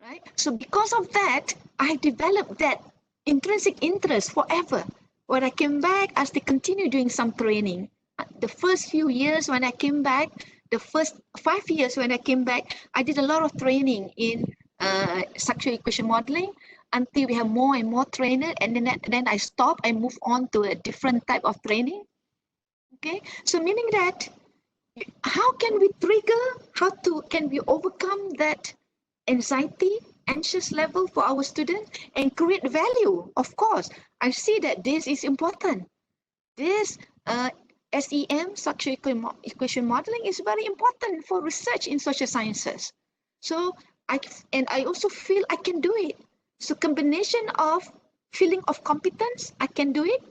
Right? So because of that, I developed that intrinsic interest forever. When I came back, I still continue doing some training. The first few years when I came back, the first 5 years when I came back, I did a lot of training in structural equation modeling until we have more and more trainers, and then I stop and move on to a different type of training. Okay, so meaning that How can we trigger, can we overcome that anxiety, anxious level for our students and create value? Of course, I see that this is important. This SEM, structural equation modeling, is very important for research in social sciences. So I also feel I can do it. So combination of feeling of competence, I can do it,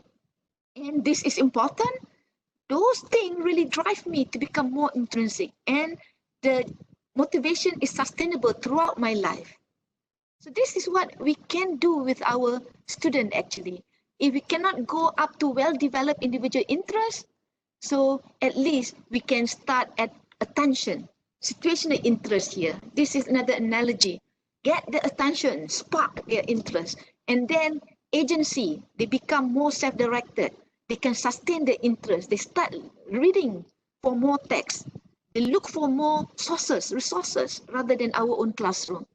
and this is important. Those things really drive me to become more intrinsic, and the motivation is sustainable throughout my life. So this is what we can do with our student actually. If we cannot go up to well-developed individual interests, so at least we can start at attention, situational interest here. This is another analogy. Get the attention, spark their interest, and then agency, they become more self-directed. They can sustain their interest. They start reading for more text. They look for more resources, rather than our own classroom.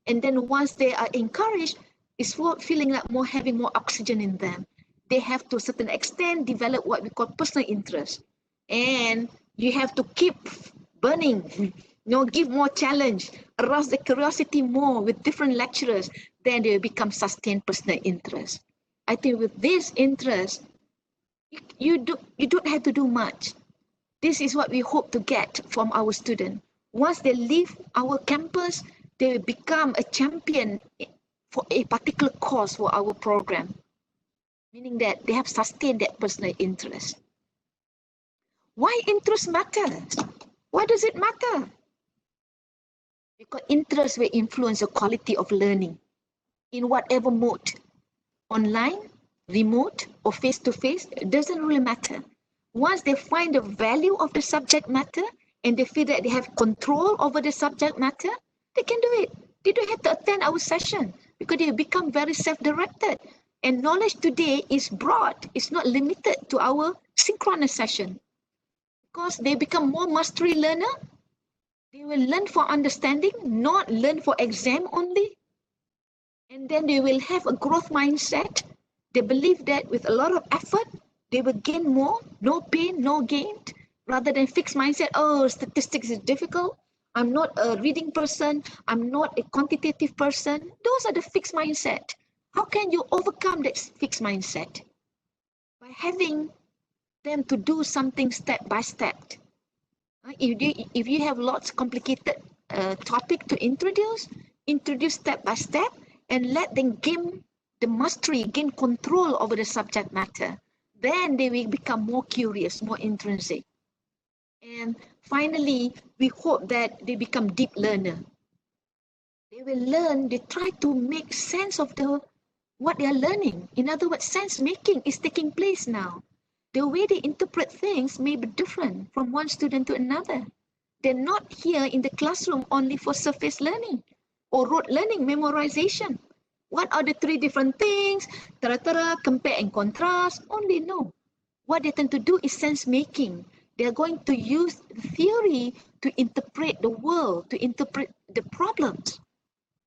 And then once they are encouraged, it's feeling like having more oxygen in them. They have to a certain extent develop what we call personal interest. And you have to keep burning, give more challenge, arouse the curiosity more with different lecturers, then they will become sustained personal interest. I think with this interest, you don't have to do much. This is what we hope to get from our students. Once they leave our campus, they will become a champion for a particular cause for our program, meaning that they have sustained that personal interest. Why interest matters? Why does it matter? Because interest will influence the quality of learning in whatever mode, online, remote, or face-to-face, it doesn't really matter. Once they find the value of the subject matter and they feel that they have control over the subject matter, they can do it. They don't have to attend our session because they become very self-directed. And knowledge today is broad. It's not limited to our synchronous session. Because they become more mastery learner, they will learn for understanding, not learn for exam only. And then they will have a growth mindset. They believe that with a lot of effort, they will gain more, no pain, no gain, rather than fixed mindset. Oh, statistics is difficult. I'm not a reading person. I'm not a quantitative person. Those are the fixed mindset. How can you overcome that fixed mindset? By having them to do something step by step. If you have lots of complicated topic to introduce step by step and let them gain the mastery, gain control over the subject matter. Then they will become more curious, more intrinsic. And finally, we hope that they become deep learner. They will learn, they try to make sense of what they are learning. In other words, sense making is taking place now. The way they interpret things may be different from one student to another. They're not here in the classroom only for surface learning or rote learning, memorization. What are the three different things? Compare and contrast. Only no. What they tend to do is sense making. They are going to use theory to interpret the world, to interpret the problems.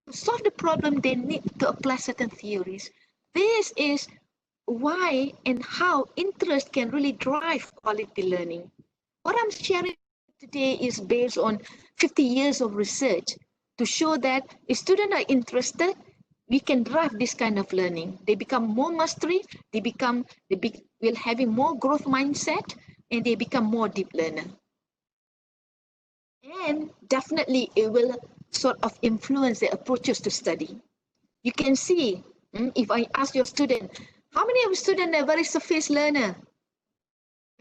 To solve the problem, they need to apply certain theories. This is why and how interest can really drive quality learning. What I'm sharing today is based on 50 years of research to show that if students are interested, we can drive this kind of learning. They become more mastery, will having more growth mindset, and they become more deep learner. And definitely it will sort of influence their approaches to study. You can see, if I ask your student, how many of your students are very surface learner?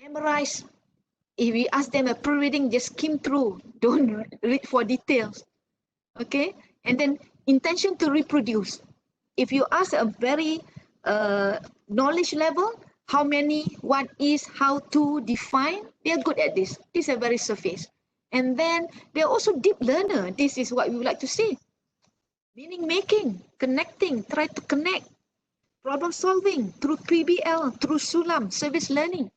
Memorize. If we ask them a pre-reading, just skim through, don't read for details. Okay? And then intention to reproduce. If you ask a very knowledge level, how many, what is, how to define, they are good at this. These are very surface. And then they're also deep learner. This is what we would like to see. Meaning making, connecting, try to connect. Problem solving through PBL, through Sulam, service learning.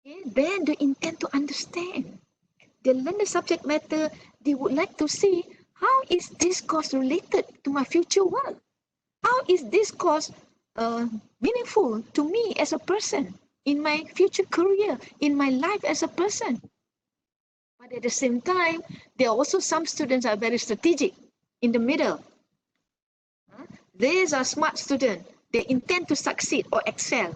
Okay? Then they intend to understand. They learn the subject matter. They would like to see, how is this course related to my future work? How is this course meaningful to me as a person, in my future career, in my life as a person? But at the same time, there are also some students are very strategic in the middle. These are smart students. They intend to succeed or excel.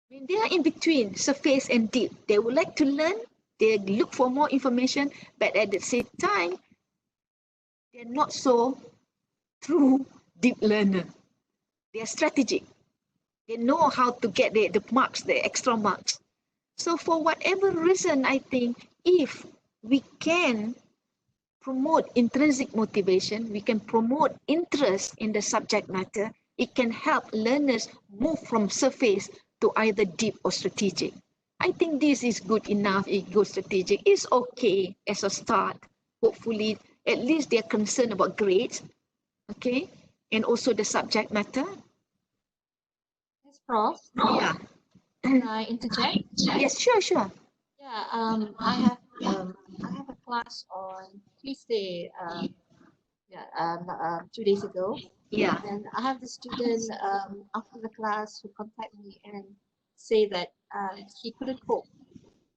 When they are in between surface and deep, they would like to learn, they look for more information, but at the same time, they're not so true deep learner. They are strategic. They know how to get the marks, the extra marks. So for whatever reason, I think if we can promote intrinsic motivation, we can promote interest in the subject matter, it can help learners move from surface to either deep or strategic. I think this is good enough. It goes strategic. It's okay as a start. Hopefully, at least they're concerned about grades, okay, and also the subject matter.
Yes, Prof.
Yeah.
Can I interject?
Yes, sure.
Yeah, I have a class on Tuesday, 2 days ago.
Yeah.
And I have the student after the class who contact me and say that he couldn't cope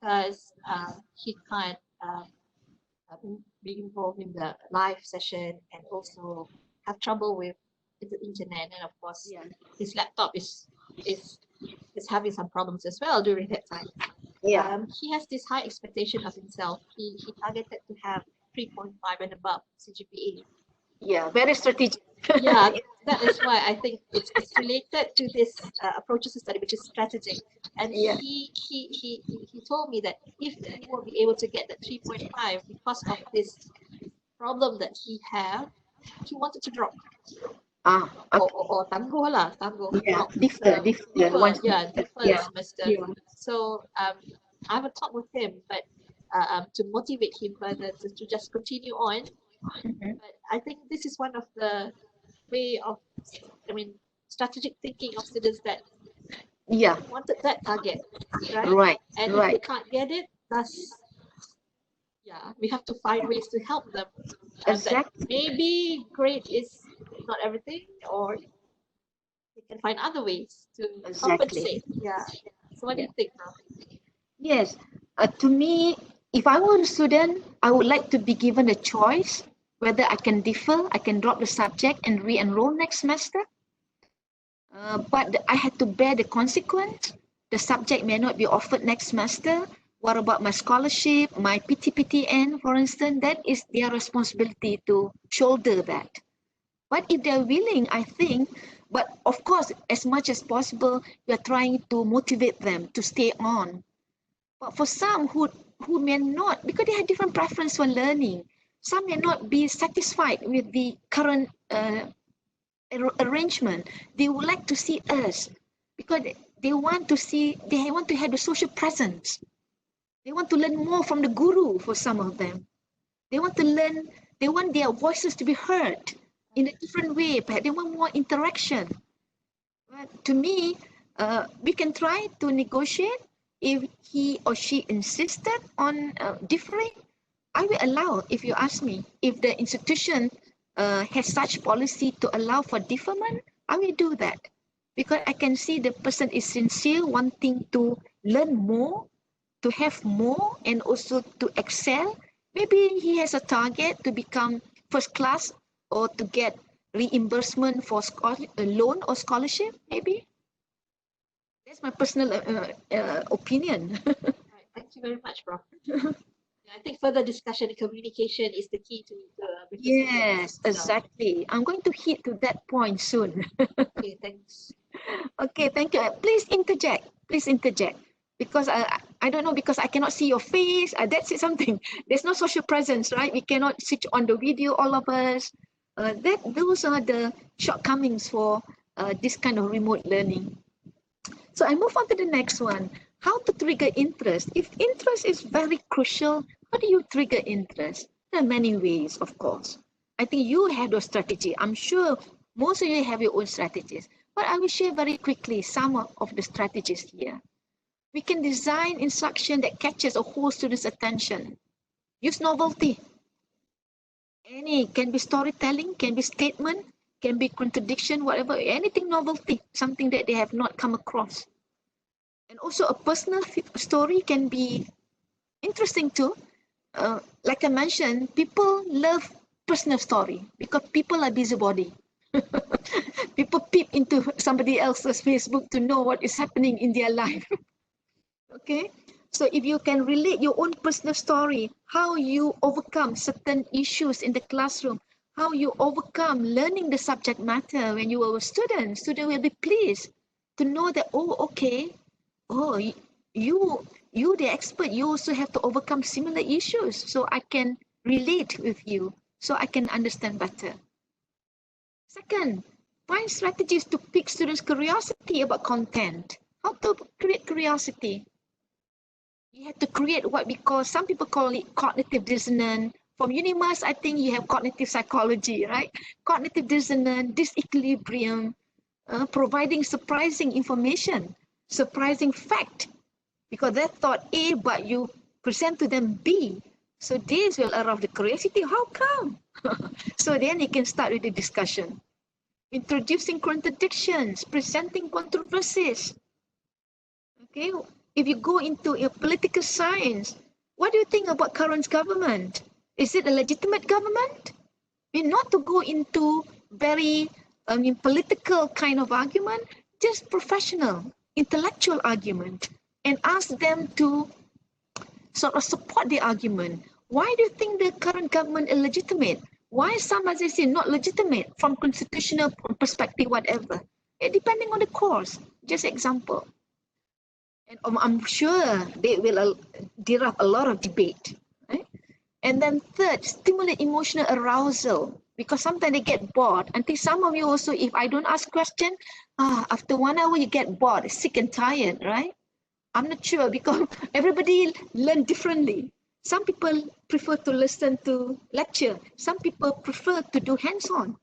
because he can't be involved in the live session and also have trouble with the internet. And of course,
Yeah.
his laptop is is having some problems as well during that time.
Yeah.
He has this high expectation of himself. He targeted to have 3.5 and above CGPA.
Yeah. Very strategic.
Yeah, that is why I think it's related to this approaches to study, which is strategic. And
Yeah.
he told me that if he will be able to get that 3.5 because of this problem that he have, he wanted to drop
Okay.
or tangguh lah, tangguh.
Yeah.
Not,
Differ.
defer the
Yeah.
semester.
Yeah.
So I have a talk with him, but to motivate him further to just continue on.
Mhm.
But I think this is one of the way of, strategic thinking of students that
Yeah.
wanted that target, right?
Right.
And if they
Right.
can't get it, we have to find ways to help them. That
Exactly.
maybe grade is not everything, or they can find other ways to
Exactly.
compensate. Yeah. So what do
Yeah.
you think, Prof?
Yes. To me, if I were a student, I would like to be given a choice whether I can defer, I can drop the subject and re-enroll next semester. But I had to bear the consequence. The subject may not be offered next semester. What about my scholarship, my PTPTN, for instance? That is their responsibility to shoulder that. But if they're willing, I think, but of course, as much as possible, we are trying to motivate them to stay on. But for some who may not, because they have different preference for learning, some may not be satisfied with the current arrangement. They would like to see us because they want to have the social presence. They want to learn more from the guru for some of them. They want to learn, they want their voices to be heard in a different way. Perhaps they want more interaction. But to me, we can try to negotiate. If he or she insisted on differing, I will allow, if you ask me. If the institution has such policy to allow for deferment, I will do that. Because I can see the person is sincere, wanting to learn more, to have more, and also to excel. Maybe he has a target to become first class or to get reimbursement for a loan or scholarship, maybe. That's my personal opinion.
Right. Thank you very much, Prof. I think further discussion and communication is the key to with the
Yes,
students.
exactly. I'm going to hit to that point soon.
Okay, thanks.
Okay, thank you. Please interject. Please interject. Because I don't know, because I cannot see your face. That's it, something. There's no social presence, right? We cannot switch on the video, all of us. Those are the shortcomings for this kind of remote learning. So I move on to the next one. How to trigger interest. If interest is very crucial, how do you trigger interest? There are many ways, of course. I think you have your strategy. I'm sure most of you have your own strategies. But I will share very quickly some of the strategies here. We can design instruction that catches a whole student's attention. Use novelty. Any can be storytelling, can be statement, can be contradiction, whatever, anything novelty, something that they have not come across. And also a personal story can be interesting too. like I mentioned, people love personal story because people are busybody. People peep into somebody else's Facebook to know what is happening in their life. Okay, so if you can relate your own personal story, how you overcome certain issues in the classroom, how you overcome learning the subject matter when you were a student will be pleased to know that, oh, okay, oh, you the expert, you also have to overcome similar issues, so I can relate with you, so I can understand better. Second, find strategies to pique students' curiosity about content. How to create curiosity? You have to create what we call, some people call it cognitive dissonance. From UNIMAS, I think you have cognitive psychology, right? Cognitive dissonance, disequilibrium, providing surprising information, surprising fact, because they thought A, but you present to them B. So this will arouse the curiosity. How come? So then you can start with the discussion. Introducing contradictions, presenting controversies. Okay, if you go into a political science, what do you think about current government? Is it a legitimate government? I mean, not to go into very, political kind of argument, just professional, intellectual argument, and ask them to sort of support the argument. Why do you think the current government is legitimate? Why some, as I say, not legitimate from constitutional perspective, whatever? Depending on the course, just example. And I'm sure they will derive a lot of debate. Right? And then third, stimulate emotional arousal, because sometimes they get bored. I think some of you also, if I don't ask question, after 1 hour you get bored, sick and tired, right? I'm not sure because everybody learn differently. Some people prefer to listen to lecture. Some people prefer to do hands-on.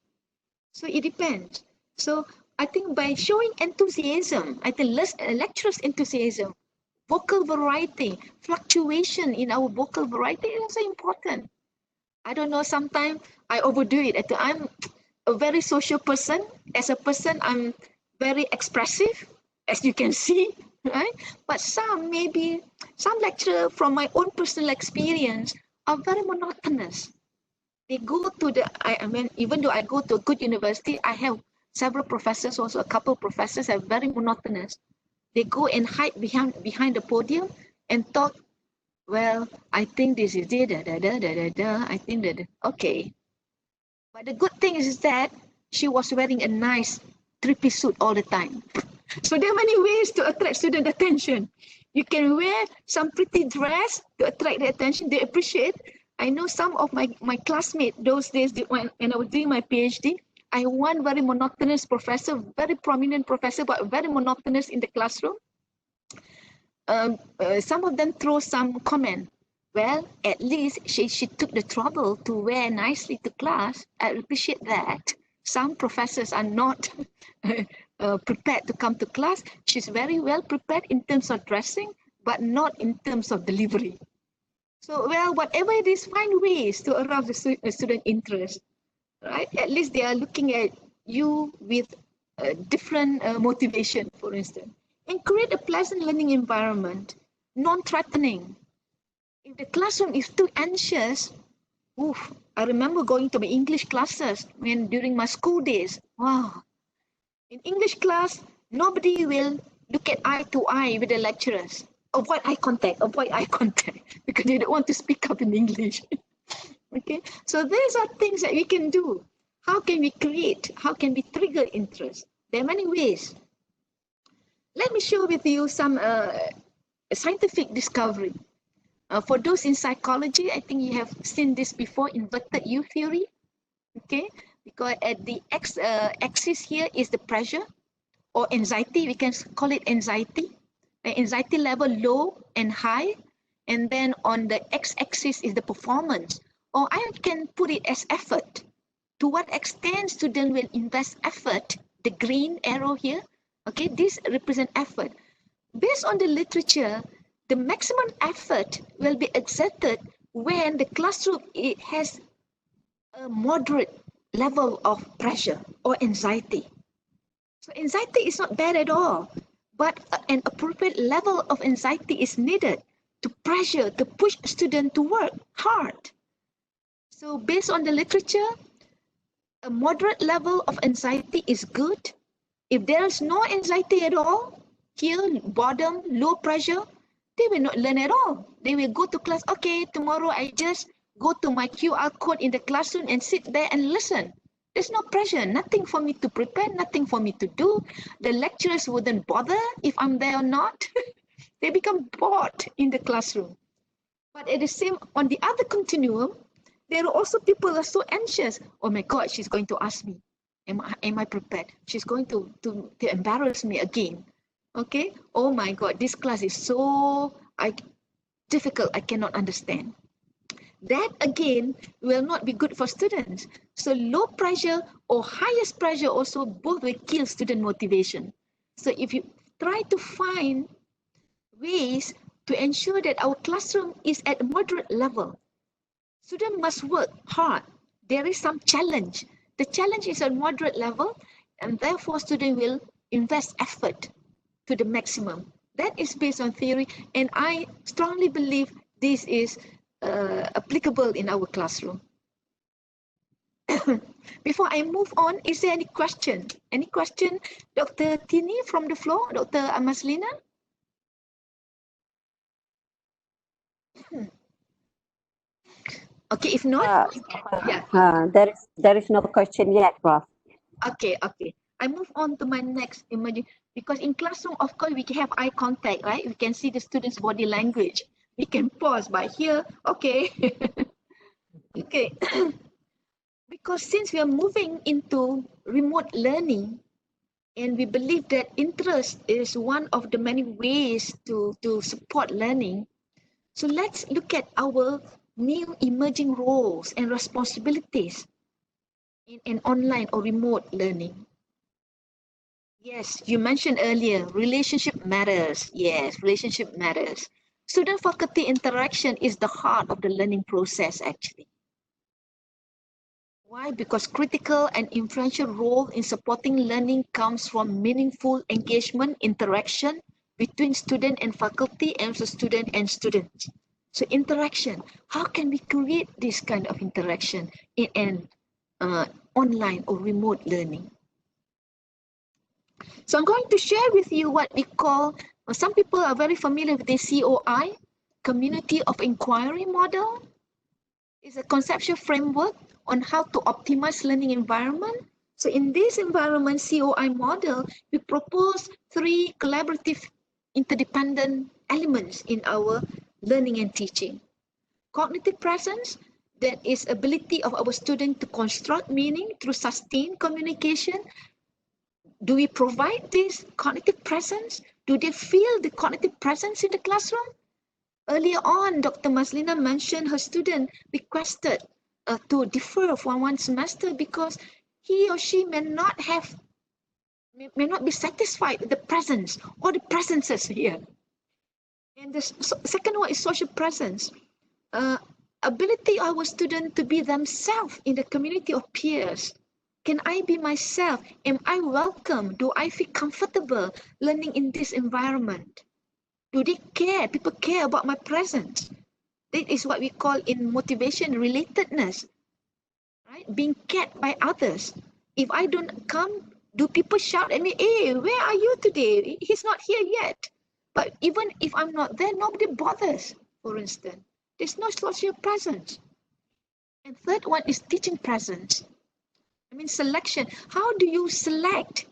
So it depends. So I think by showing enthusiasm, I think lecturers' enthusiasm, vocal variety, fluctuation in our vocal variety is also important. I don't know, sometimes I overdo it. I'm a very social person. As a person, I'm very expressive, as you can see, right? But some lecturer from my own personal experience are very monotonous. They go to I mean, even though I go to a good university, I have several professors, also a couple of professors are very monotonous. They go and hide behind the podium and talk, well, I think this is it, I think that, okay. But the good thing is that she was wearing a nice three-piece suit all the time. So there are many ways to attract student attention. You can wear some pretty dress to attract the attention. They appreciate. I know some of my classmates those days when I was doing my PhD, I had one very monotonous professor, very prominent professor, but very monotonous in the classroom. Some of them throw some comment. Well, at least she took the trouble to wear nicely to class. I appreciate that. Some professors are not prepared to come to class. She's very well prepared in terms of dressing, but not in terms of delivery. So, well, whatever it is, find ways to arouse the student interest, right? At least they are looking at you with a different motivation, for instance. And create a pleasant learning environment, non-threatening. If the classroom is too anxious, I remember going to my English classes during my school days. Wow. In English class, nobody will look at eye to eye with the lecturers. Avoid eye contact, because they don't want to speak up in English. Okay, so these are things that we can do. How can we create? How can we trigger interest? There are many ways. Let me share with you some scientific discovery. For those in psychology, I think you have seen this before, inverted U theory. Okay, because at the axis here is the pressure or anxiety. We can call it anxiety. The anxiety level low and high. And then on the x-axis is the performance. Or I can put it as effort. To what extent student will invest effort, the green arrow here. Okay, this represents effort. Based on the literature, the maximum effort will be exerted when the classroom has a moderate level of pressure or anxiety. So anxiety is not bad at all, but an appropriate level of anxiety is needed to pressure, to push students to work hard. So based on the literature, a moderate level of anxiety is good. If there is no anxiety at all, here, boredom, low pressure, they will not learn at all. They will go to class, okay, tomorrow I just go to my QR code in the classroom and sit there and listen. There's no pressure, nothing for me to prepare, nothing for me to do. The lecturers wouldn't bother if I'm there or not. They become bored in the classroom. But at the same, on the other continuum, there are also people who are so anxious. Oh my God, she's going to ask me. Am I prepared? She's going to embarrass me again. Okay? Oh my God, this class is so difficult, I cannot understand. That again will not be good for students. So low pressure or highest pressure also both will kill student motivation. So if you try to find ways to ensure that our classroom is at a moderate level, students must work hard. There is some challenge. The challenge is at moderate level, and therefore students will invest effort to the maximum. That is based on theory, and I strongly believe this is applicable in our classroom. Before I move on, is there any question? Any question, Dr. Tini from the floor, Dr. Mazlina? Okay, if not, yeah.
There is no question yet, Prof.
Okay. I move on to my next image, because in classroom, of course, we can have eye contact, right? We can see the student's body language. We can pause by here. Okay. Okay. Because since we are moving into remote learning, and we believe that interest is one of the many ways to support learning. So let's look at our new emerging roles and responsibilities in online or remote learning. Yes, you mentioned earlier, relationship matters. Yes, relationship matters. Student-faculty interaction is the heart of the learning process, actually. Why? Because critical and influential role in supporting learning comes from meaningful engagement, interaction between student and faculty, and also student and students. So interaction, how can we create this kind of interaction in an online or remote learning? So I'm going to share with you what we call, some people are very familiar with the COI, Community of Inquiry model. It's a conceptual framework on how to optimize learning environment. So in this environment COI model, we propose 3 collaborative interdependent elements in our learning and teaching. Cognitive presence, that is ability of our student to construct meaning through sustained communication. Do we provide this cognitive presence? Do they feel the cognitive presence in the classroom? Earlier on, Dr. Mazlina mentioned her student requested to defer for one semester because he or she may not be satisfied with the presence or the presences here. And the second one is social presence. Ability of our student to be themselves in the community of peers. Can I be myself? Am I welcome? Do I feel comfortable learning in this environment? Do they care? People care about my presence. That is what we call in motivation relatedness, right? Being cared by others. If I don't come, do people shout at me, hey, where are you today? He's not here yet. But even if I'm not there, nobody bothers, for instance. There's no social presence. And third one is teaching presence. I mean, selection. How do you select?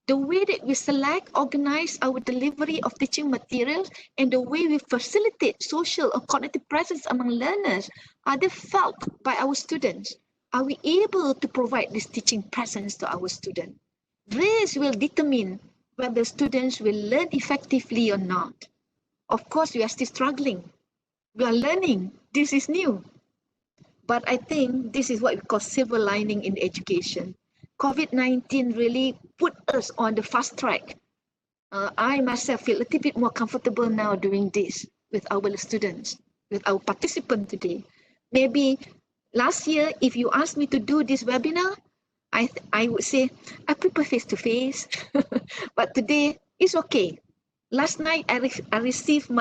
The way that we select, organize our delivery of teaching materials, and the way we facilitate social or cognitive presence among learners, are they felt by our students? Are we able to provide this teaching presence to our students? This will determine whether students will learn effectively or not. Of course, we are still struggling. We are learning. This is new. But I think this is what we call silver lining in education. COVID-19 really put us on the fast track. I myself feel a little bit more comfortable now doing this with our students, with our participants today. Maybe last year, if you asked me to do this webinar, I would say, I prefer face-to-face. But today, it's okay. Last night, I received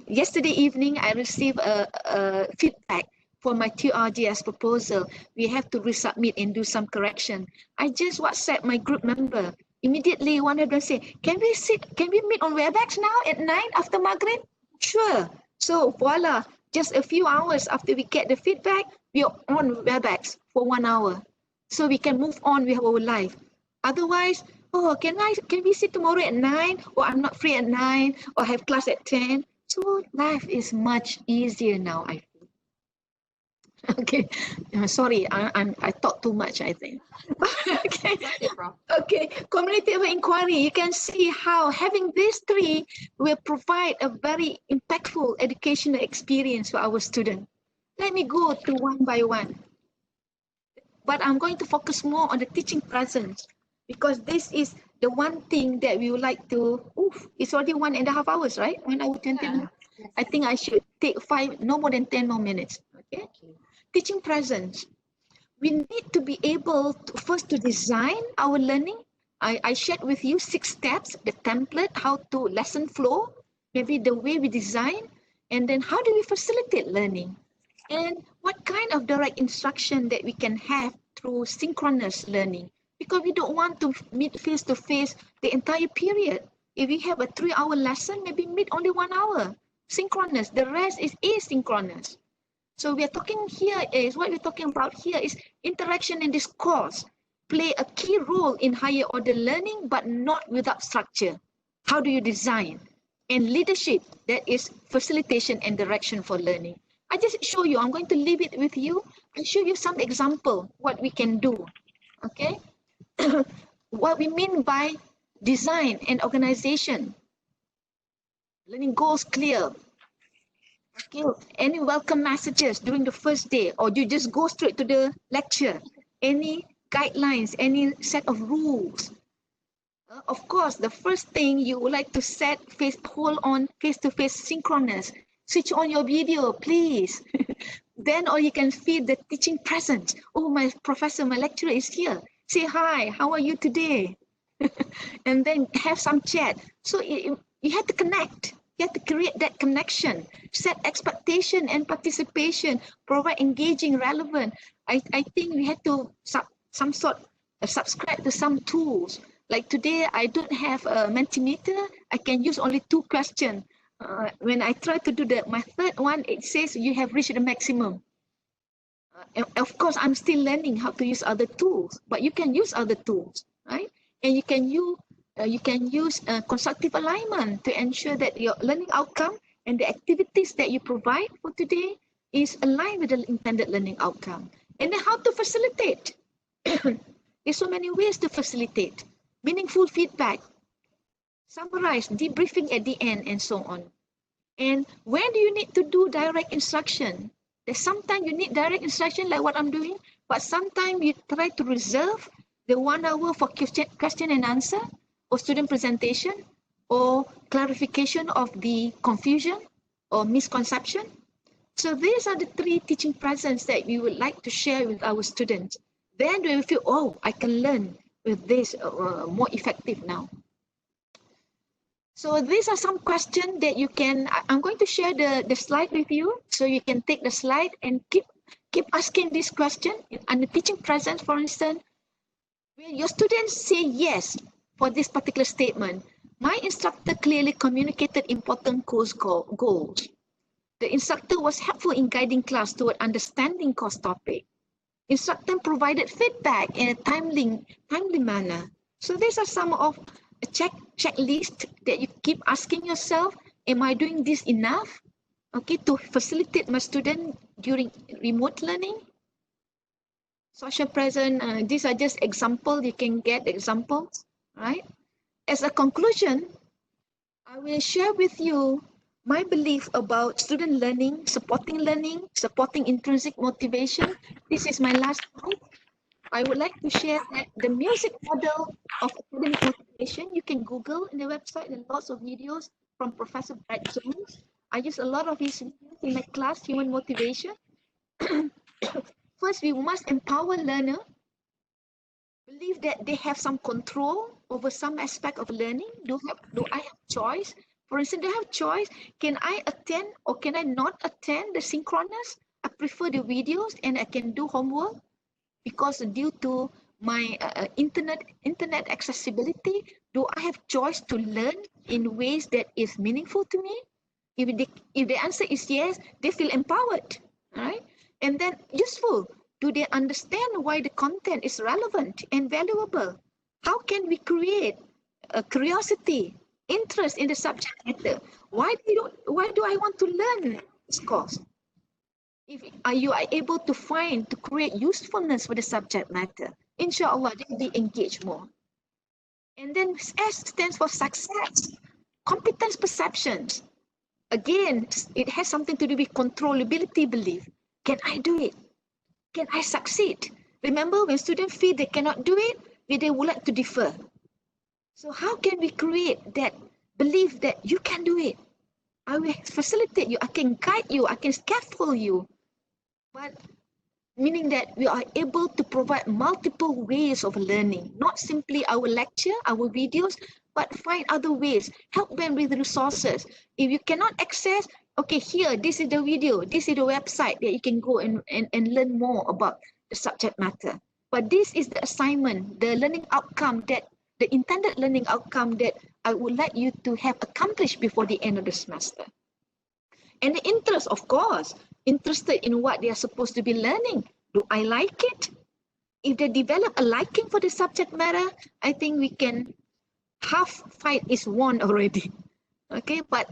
yesterday evening, I received a feedback for my TRGS proposal. We have to resubmit and do some correction. I just WhatsApp my group member. Immediately, one of them say, can we meet on WebEx now at 9 after Maghrib? Sure. So voila, just a few hours after we get the feedback, we are on WebEx for 1 hour. So we can move on with our life. Otherwise, oh, can we sit tomorrow at 9? Or I'm not free at 9, or have class at 10. So life is much easier now, I feel. Okay, sorry, I talk too much, I think. Okay. Okay, community of inquiry. You can see how having these three will provide a very impactful educational experience for our students. Let me go to one by one. But I'm going to focus more on the teaching presence, because this is the one thing that we would like to, it's already 1.5 hours, right? 1 hour, 20 minutes. I think I should take no more than 10 more minutes, okay? Teaching presence. We need to be able to first to design our learning. I shared with you 6 steps, the template, how to lesson flow, maybe the way we design, and then how do we facilitate learning? And what kind of direct instruction that we can have through synchronous learning? Because we don't want to meet face to face the entire period. If we have a 3-hour lesson, maybe meet only 1 hour. Synchronous, the rest is asynchronous. So we are talking here is, what we're talking about here is interaction and discourse play a key role in higher order learning, but not without structure. How do you design? And leadership, that is facilitation and direction for learning. I just show you, I'm going to leave it with you. I'll show you some example, what we can do, okay? What we mean by design and organization. Learning goals clear. Okay, any welcome messages during the first day, or you just go straight to the lecture? Any guidelines, any set of rules? Of course, the first thing you would like to hold on face-to-face synchronous. Switch on your video, please. Then, or you can feel the teaching presence. Oh, my professor, my lecturer is here. Say hi, how are you today? And then have some chat. So you have to connect. You have to create that connection, set expectation and participation, provide engaging, relevant. I think we have to subscribe to some tools. Like today, I don't have a Mentimeter. I can use only 2 questions. When I try to do my third one, it says you have reached the maximum. Of course, I'm still learning how to use other tools, but you can use other tools, right? And you can use constructive alignment to ensure that your learning outcome and the activities that you provide for today is aligned with the intended learning outcome. And then how to facilitate. There's so many ways to facilitate. Meaningful feedback, summarize, debriefing at the end, and so on. And when do you need to do direct instruction? There's sometimes you need direct instruction like what I'm doing, but sometimes you try to reserve the 1 hour for question and answer, or student presentation, or clarification of the confusion or misconception. So these are the 3 teaching presence that we would like to share with our students. Then they will feel, oh, I can learn with this more effective now. So these are some questions that you can, I'm going to share the slide with you, so you can take the slide and keep asking this question. And the teaching presence, for instance, when your students say yes for this particular statement, my instructor clearly communicated important course goals. The instructor was helpful in guiding class toward understanding course topic. Instructor provided feedback in a timely manner. So these are some of a checklist that you keep asking yourself, am I doing this enough? Okay, to facilitate my student during remote learning. Social present, these are just examples, you can get examples, right? As a conclusion, I will share with you my belief about student learning, supporting intrinsic motivation. This is my last slide. I would like to share that the music model of academic motivation, you can Google in the website, there are lots of videos from Professor Brad Jones. I use a lot of his videos in my class, Human Motivation. First, we must empower learner, believe that they have some control over some aspect of learning. Do I have choice? For instance, they have choice. Can I attend or can I not attend the synchronous? I prefer the videos and I can do homework because due to my internet accessibility, do I have choice to learn in ways that is meaningful to me? If the answer is yes, they feel empowered, all right? And then useful. Do they understand why the content is relevant and valuable? How can we create a curiosity, interest in the subject matter? Why do I want to learn this course? If you are able to create usefulness for the subject matter, inshallah, they'll be engaged more. And then S stands for success, competence perceptions. Again, it has something to do with controllability belief. Can I do it? Can I succeed? Remember, when students feel they cannot do it, they would like to defer. So how can we create that belief that you can do it? I will facilitate you, I can guide you, I can scaffold you. But meaning that we are able to provide multiple ways of learning, not simply our lecture, our videos, but find other ways, help them with resources. If you cannot access, okay, here, this is the video, this is the website that you can go and learn more about the subject matter. But this is the assignment, the learning outcome the intended learning outcome that I would like you to have accomplished before the end of the semester. And the interest, of course, interested in what they are supposed to be learning. Do I like it? If they develop a liking for the subject matter, I think we can, half fight is won already. Okay, but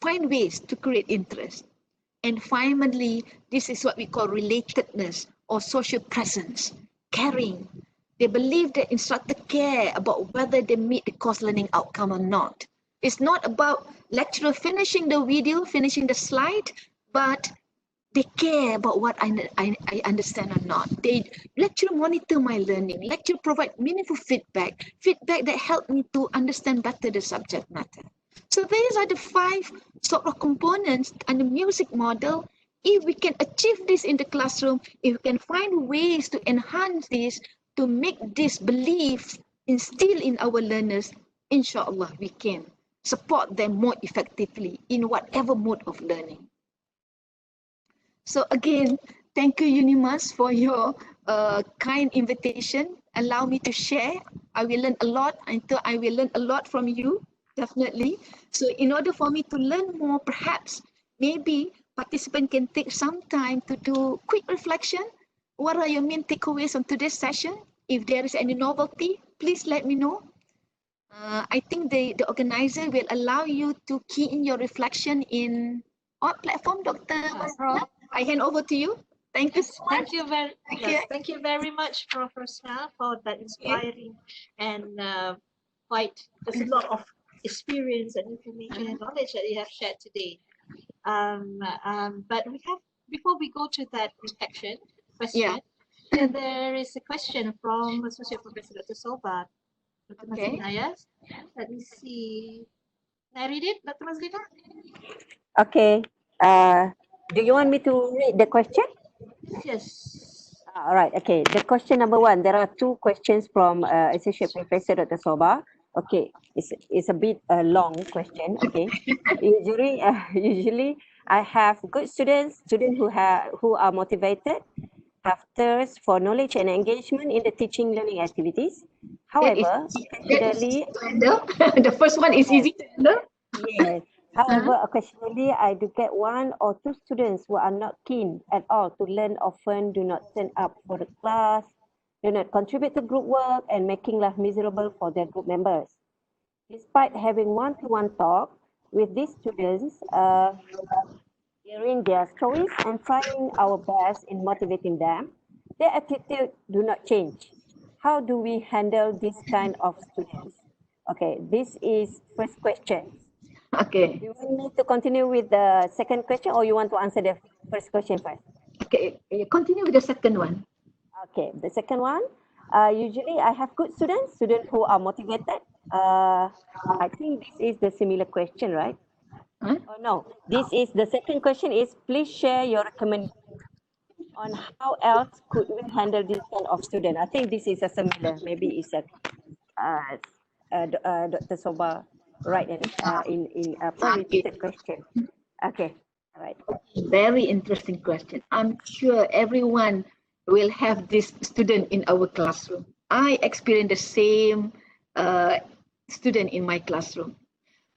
find ways to create interest. And finally, this is what we call relatedness or social presence, caring. They believe that instructor care about whether they meet the course learning outcome or not. It's not about lecturer finishing the video, finishing the slide, but they care about what I understand or not. They lecturer monitor my learning. Lecturer provide meaningful feedback that help me to understand better the subject matter. So these are the 5 sort of components and the music model. If we can achieve this in the classroom, if we can find ways to enhance this, to make this belief instill in our learners, inshallah, we can support them more effectively in whatever mode of learning. So again, thank you, UNIMAS, for your kind invitation. Allow me to share. I will learn a lot. I will learn a lot from you, definitely. So in order for me to learn more, perhaps, maybe participants can take some time to do quick reflection. What are your main takeaways on today's session? If there is any novelty, please let me know. I think the organizer will allow you to key in your reflection in what platform, Dr. Mazlina? I hand over to you. Thank you so much.
Thank you very much, Prof. Rosna, for that inspiring and there's a lot of experience and information and knowledge that you have shared today. But before we go to that reflection question, there is a question from Associate Professor Dr. Soba. Dr. Mazlina, yes? Let me see. Can I read it, Dr. Mazlina?
Okay. Do you want me to read the question?
Yes.
All right. Okay. The question number 1. There are 2 questions from Associate Professor Dr. Soba. Okay. It's a bit long question. Okay. Usually I have good students who are motivated, have thirst for knowledge and engagement in the teaching learning activities. However, occasionally,
the first one is easy to handle.
yes. However, occasionally I do get 1 or 2 students who are not keen at all to learn, often do not turn up for the class, do not contribute to group work, and making life miserable for their group members. Despite having one-to-one talk with these students, hearing their stories and trying our best in motivating them, their attitude do not change. How do we handle this kind of students? Okay, this is first question.
Okay.
Do you want me to continue with the second question or you want to answer the first question first?
Okay, continue with the second one.
Okay, the second one, usually I have good students who are motivated. I think this is the similar question, right?
Huh?
Oh no, this is the second question is please share your recommendation on how else could we handle this kind of student. I think this is a similar, maybe it's a Dr. Soba right? In repeated question. Okay, all right.
Very interesting question. I'm sure everyone will have this student in our classroom. I experienced the same student in my classroom.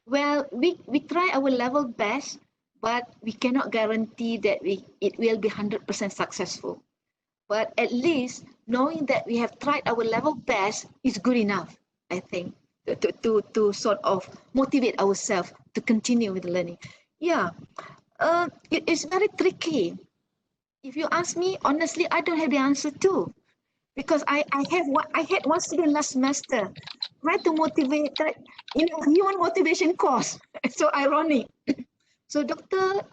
Well, we try our level best, but we cannot guarantee that it will be 100% successful. But at least knowing that we have tried our level best is good enough, I think, to sort of motivate ourselves to continue with learning. Yeah, it is very tricky. If you ask me, honestly, I don't have the answer too. Because I had one student last semester try to motivate that, human motivation course. So ironic. So Dr.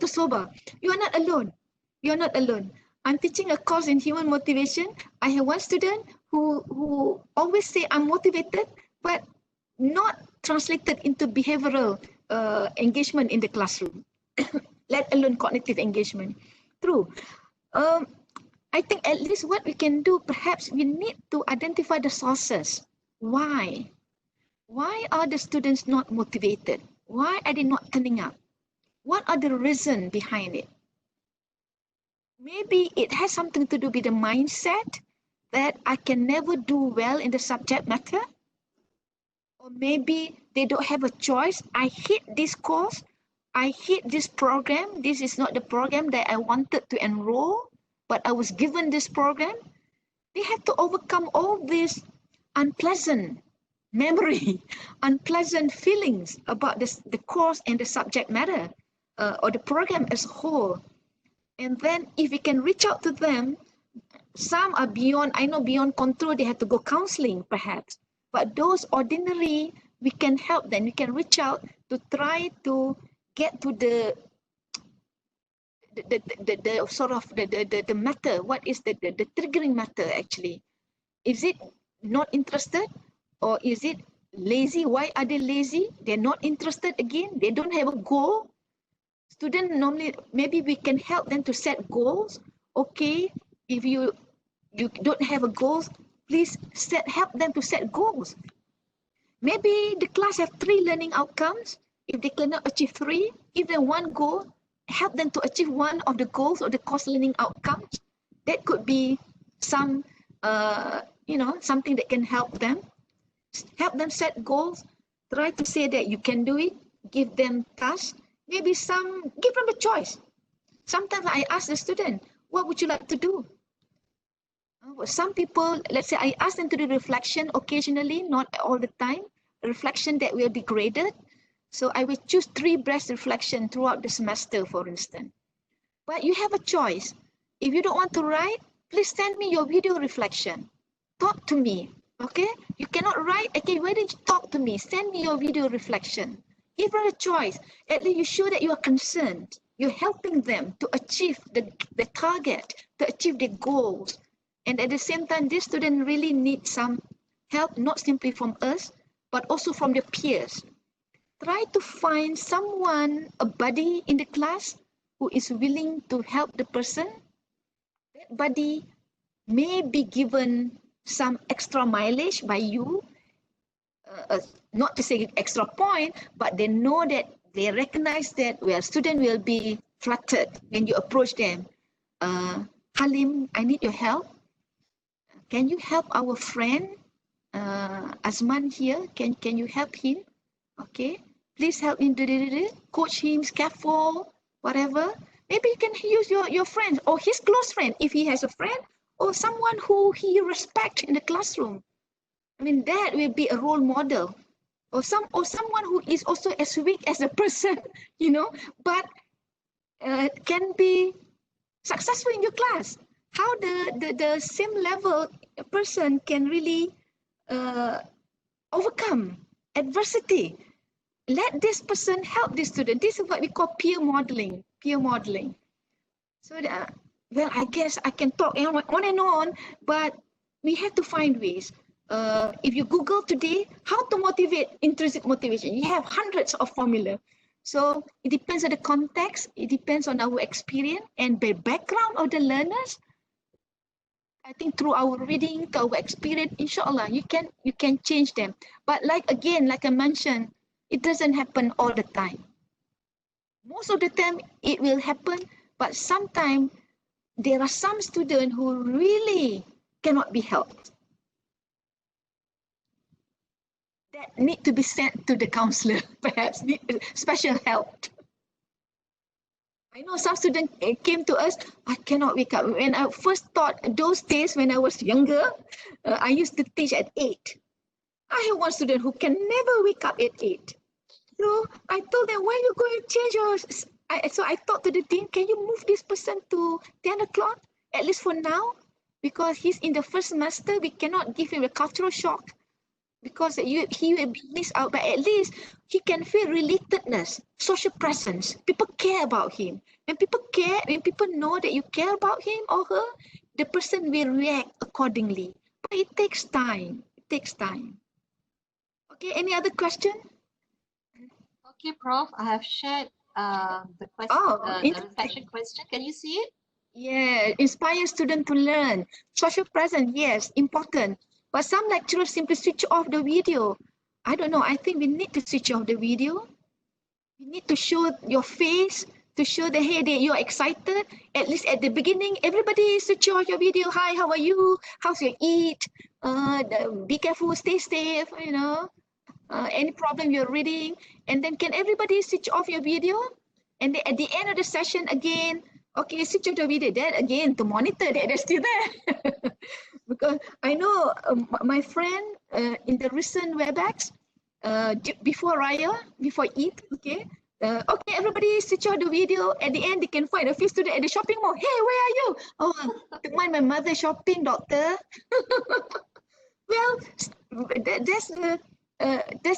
Soba, you are not alone. You are not alone. I'm teaching a course in human motivation. I have one student who always say I'm motivated, but not translated into behavioral engagement in the classroom, let alone cognitive engagement. True. I think at least what we can do, perhaps we need to identify the sources. Why? Why are the students not motivated? Why are they not turning up? What are the reasons behind it? Maybe it has something to do with the mindset that I can never do well in the subject matter. Or maybe they don't have a choice. I hate this course. I hate this program. This is not the program that I wanted to enroll, but I was given this program. They have to overcome all these unpleasant memory, unpleasant feelings about the course and the subject matter, or the program as a whole. And then if we can reach out to them, some are beyond control, they have to go counseling perhaps. But those ordinary, we can help them, we can reach out to try to get to the sort of the matter. What is the triggering matter actually? Is it not interested, or is it lazy? Why are they lazy? They're not interested again. They don't have a goal. Students normally, maybe we can help them to set goals. Okay, if you don't have a goal, please help them to set goals. Maybe the class have 3 learning outcomes. If they cannot achieve 3, give them one goal, help them to achieve one of the goals or the course learning outcomes. That could be some, something that can help them. Help them set goals. Try to say that you can do it. Give them tasks. Maybe give them a choice. Sometimes I ask the student, what would you like to do? Some people, let's say I ask them to do reflection occasionally, not all the time. Reflection that will be graded. So I will choose 3 breaths reflection throughout the semester, for instance. But you have a choice. If you don't want to write, please send me your video reflection. Talk to me, okay? You cannot write, okay, why don't you talk to me? Send me your video reflection. Give her a choice. At least you show that you are concerned. You're helping them to achieve the target, to achieve the goals. And at the same time, this student really needs some help, not simply from us, but also from their peers. Try to find someone, a buddy in the class who is willing to help the person. That buddy may be given some extra mileage by you, not to say extra point, but they know that they recognize that student will be flattered when you approach them. Halim, I need your help. Can you help our friend Azman here? Can you help him? Okay, please help him to coach him, scaffold, whatever. Maybe you can use your friend or his close friend if he has a friend, or someone who he respects in the classroom. I mean, that will be a role model, or someone who is also as weak as a person, but can be successful in your class. How the same level person can really overcome adversity. Let this person help this student. This is what we call peer modeling. Peer modeling. So, I guess I can talk on and on, but we have to find ways. If you Google today, how to motivate intrinsic motivation, you have hundreds of formulas. So it depends on the context, it depends on our experience and the background of the learners. I think through our reading, through our experience, inshallah, you can change them. But like I mentioned, it doesn't happen all the time. Most of the time it will happen, but sometimes there are some students who really cannot be helped. That need to be sent to the counselor, perhaps need special help. I know some students came to us, I cannot wake up. When I first taught, those days when I was younger, I used to teach at 8. I have one student who can never wake up at 8. So I told them, why you going to change your... So I talked to the dean, can you move this person to 10 o'clock, at least for now? Because he's in the first semester, we cannot give him a cultural shock because he will be missed out, but at least he can feel relatedness, social presence. People care about him. When people care, when people know that you care about him or her, the person will react accordingly. But it takes time. It takes time. Okay, any other question?
Okay, Prof, I have shared the question, the reflection question. Can you see it?
Yeah, inspire students to learn. Social presence, yes, important. But some lecturers simply switch off the video. I don't know. I think we need to switch off the video. You need to show your face, to show the hey, you're excited. At least at the beginning, everybody switch off your video. Hi, how are you? How's your eat? Be careful, stay safe, you know. Any problem you're reading. And then can everybody switch off your video? And then at the end of the session again, okay, switch off the video. Then again, to monitor that they're still there. Because I know my friend in the recent WebEx, before Raya, before Eid, okay, okay, everybody switch on the video. At the end, they can find a few students at the shopping mall. Hey, where are you? Oh, to mind my mother shopping, doctor. Well, that's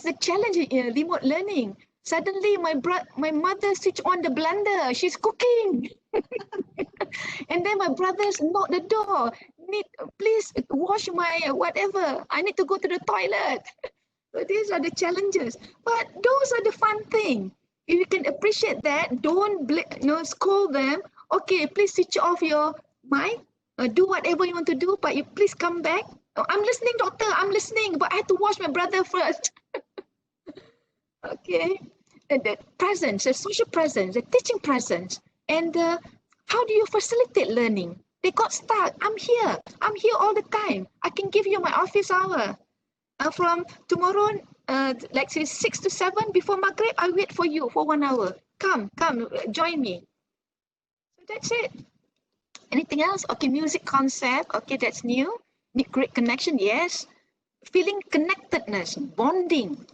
the challenge in remote learning. Suddenly, my mother switch on the blender. She's cooking. And then my brothers knock the door. Please wash my whatever. I need to go to the toilet. So these are the challenges. But those are the fun things. If you can appreciate that, don't scold them. Okay, please switch off your mic. Do whatever you want to do, but you please come back. Oh, I'm listening, doctor. I'm listening, but I have to wash my brother first. Okay. And the presence, the social presence, the teaching presence, and how do you facilitate learning? They got stuck. I'm here. I'm here all the time. I can give you my office hour. From tomorrow, like say 6 to 7 before Maghrib, I'll wait for you for 1 hour. Come, join me. So that's it. Anything else? Okay, music concept. Okay, that's new. Need great connection, yes. Feeling connectedness, bonding.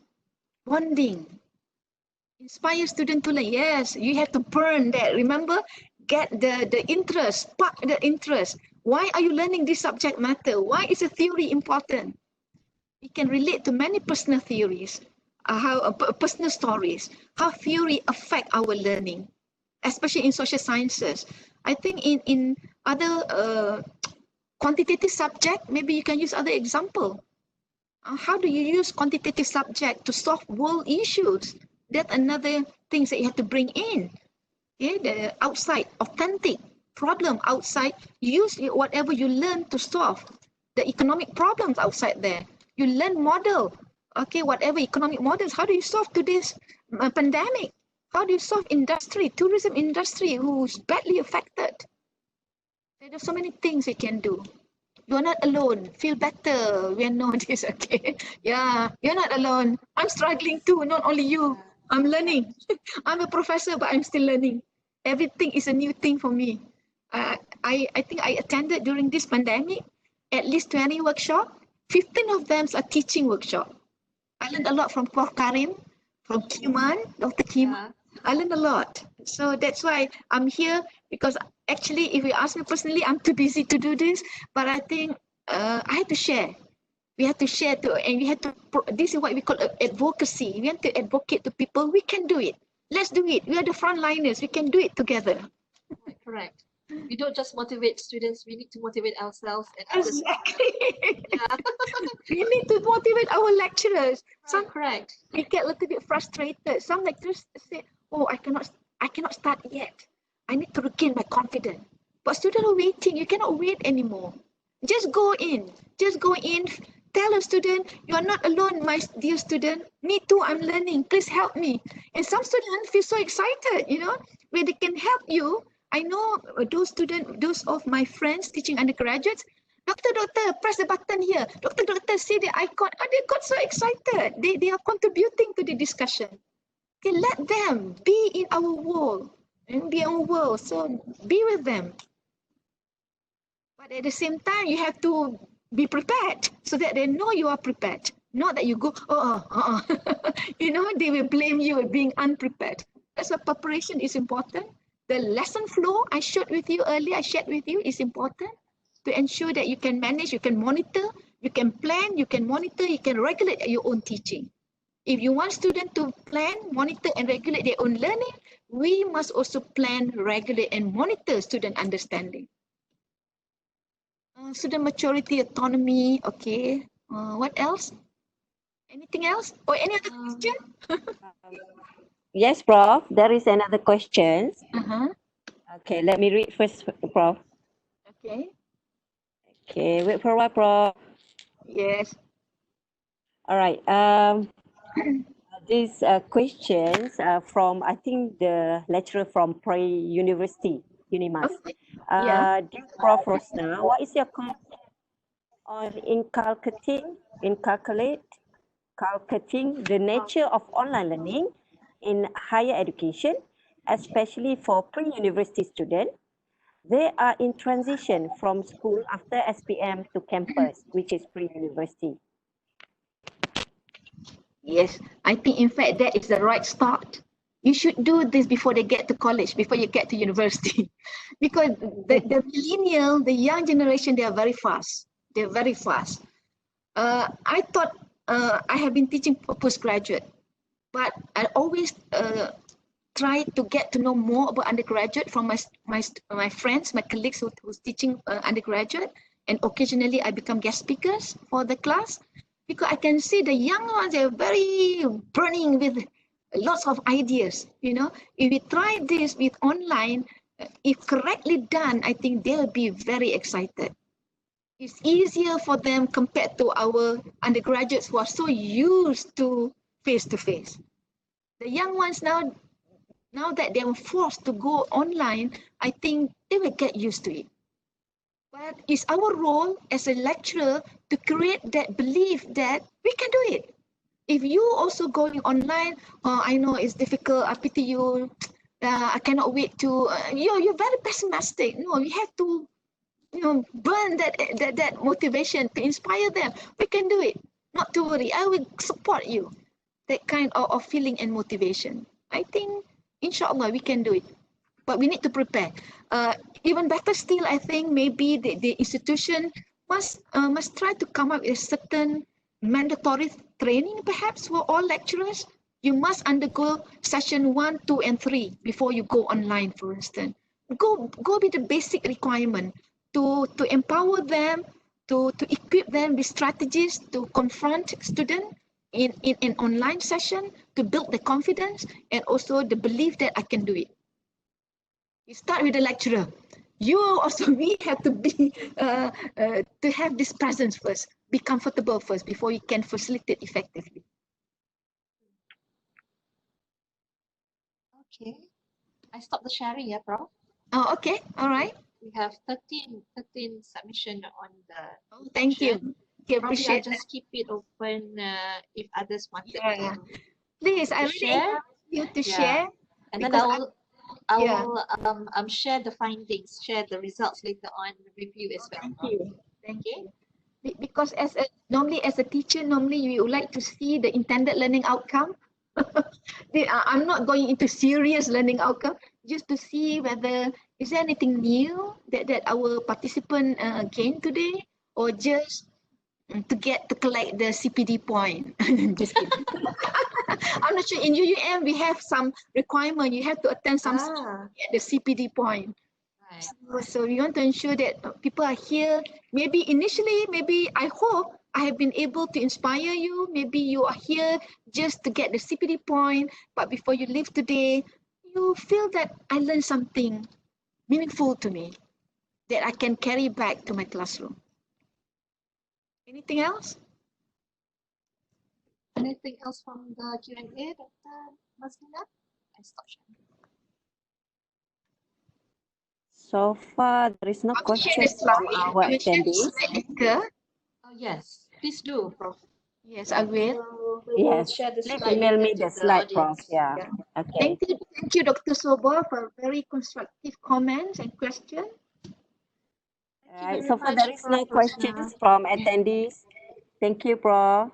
Inspire student to learn. Yes, you have to burn that. Remember, get the interest, spark the interest. Why are you learning this subject matter? Why is a theory important? We can relate to many personal theories, personal stories, how theory affect our learning, especially in social sciences. I think in other quantitative subject, maybe you can use other example. How do you use quantitative subject to solve world issues? That's another thing that you have to bring in. Okay, the outside, authentic problem outside. Use whatever you learn to solve the economic problems outside there. You learn model. Okay, whatever economic models. How do you solve today's pandemic? How do you solve industry, tourism industry who's badly affected? There are so many things you can do. You're not alone. Feel better. We know this, okay? Yeah, you're not alone. I'm struggling too, not only you. I'm learning. I'm a professor, but I'm still learning. Everything is a new thing for me. I think I attended during this pandemic at least 20 workshops. 15 of them are teaching workshops. I learned a lot from Prof. Karim, from Kiman, Dr. Kiman. I learned a lot. So that's why I'm here, because actually, if you ask me personally, I'm too busy to do this. But I think I had to share. We have to share, and we have to, this is what we call advocacy. We have to advocate to people. We can do it. Let's do it. We are the frontliners. We can do it together.
Correct. We don't just motivate students, we need to motivate ourselves and others.
Exactly.
Yeah.
We need to motivate our lecturers.
Some correct.
We get a little bit frustrated. Some lecturers say, oh, I cannot start yet. I need to regain my confidence. But students are waiting. You cannot wait anymore. Just go in. Just go in. Tell a student, you are not alone, my dear student. Me too, I'm learning. Please help me. And some students feel so excited, you know, where they can help you. I know those students, those of my friends teaching undergraduates, doctor, press the button here. Doctor, see the icon. Oh, they got so excited. They are contributing to the discussion. Okay, let them be in our world and be our world. So be with them. But at the same time, you have to be prepared so that they know you are prepared. Not that you go, you know, they will blame you for being unprepared. That's why preparation is important. The lesson flow I shared with you earlier, is important to ensure that you can manage, you can monitor, you can plan, you can monitor, you can regulate your own teaching. If you want students to plan, monitor, and regulate their own learning, we must also plan, regulate, and monitor student understanding. Student maturity, autonomy, okay. What else? Anything else? Or any other question?
Yes, Prof. There is another question.
Uh-huh.
Okay, let me read first, Prof.
Okay.
Okay, wait for a while, Prof.
Yes.
All right. These questions from, I think, the lecturer from University UNIMAS.
Okay. Yeah.
Dear Prof. Rosna, what is your comment on inculcating the nature of online learning in higher education, especially for pre-university students? They are in transition from school after SPM to campus, which is pre-university.
Yes. I think, in fact, that is the right start. You should do this before they get to college, before you get to university. Because the millennial, the young generation, they are very fast. They're very fast. I thought I have been teaching postgraduate, but I always try to get to know more about undergraduate from my friends, my colleagues who's teaching undergraduate, and occasionally I become guest speakers for the class, because I can see the young ones are very burning with lots of ideas. You know, if we try this with online, if correctly done, I think they'll be very excited. It's easier for them compared to our undergraduates who are so used to face. The young ones now that they are forced to go online, I think they will get used to it. But it's our role as a lecturer to create that belief that we can do it. If you also going online, I know it's difficult, I pity you, I cannot wait to, you're very pessimistic. No, you have to, burn that motivation to inspire them. We can do it. Not to worry. I will support you. That kind of feeling and motivation. I think, inshallah, we can do it. But we need to prepare. Even better still, I think maybe the institution must try to come up with a certain mandatory training, perhaps, for all lecturers. You must undergo session 1, 2, and 3 before you go online, for instance. Go with the basic requirement to empower them, to equip them with strategies to confront students in an online session, to build the confidence and also the belief that I can do it. You start with the lecturer. You also, we have to be to have this presence first, be comfortable first before you can facilitate effectively.
Okay. I stopped the sharing, yeah, Prof.
Oh, okay, all right.
We have 13 submission on the
Oh, thank you. Okay,
Probably I'll
appreciate
just keep it open if others wanted
Yeah.
to
Please, I really
share.
encourage you to
Yeah.
share.
And then
because
I
yeah.
will share the findings, share the results later on with you as well.
Thank you. Thank you. Because normally as a teacher, normally you would like to see the intended learning outcome. I'm not going into serious learning outcome, just to see whether is there anything new that our participant gained today, or just to collect the CPD point. Just kidding. I'm not sure. In UUM, we have some requirement. You have to attend some at the CPD point.
Right.
So we want to ensure that people are here. Maybe initially, maybe I hope I have been able to inspire you. Maybe you are here just to get the CPD point, but before you leave today, you feel that I learned something meaningful to me that I can carry back to my classroom. Anything else?
Anything else from the Q&A, Dr. Mazlina? I stop sharing.
So far, there is no
I'll share
question
the
from
slide.
our
I will share the
attendees.
slide later.
Oh, yes. Please do, Prof.
Yes, I will.
So we will
Yes,
share the
please
slide
email me
later
the
to the
slide, Prof.
audience.
Yeah,
Yeah.
okay.
Thank you, Dr. Soba, for very constructive comments and questions.
Thank you
Right.
very
So far,
much,
there is
Prof.
no
Rosna.
questions from attendees. Thank you, Prof.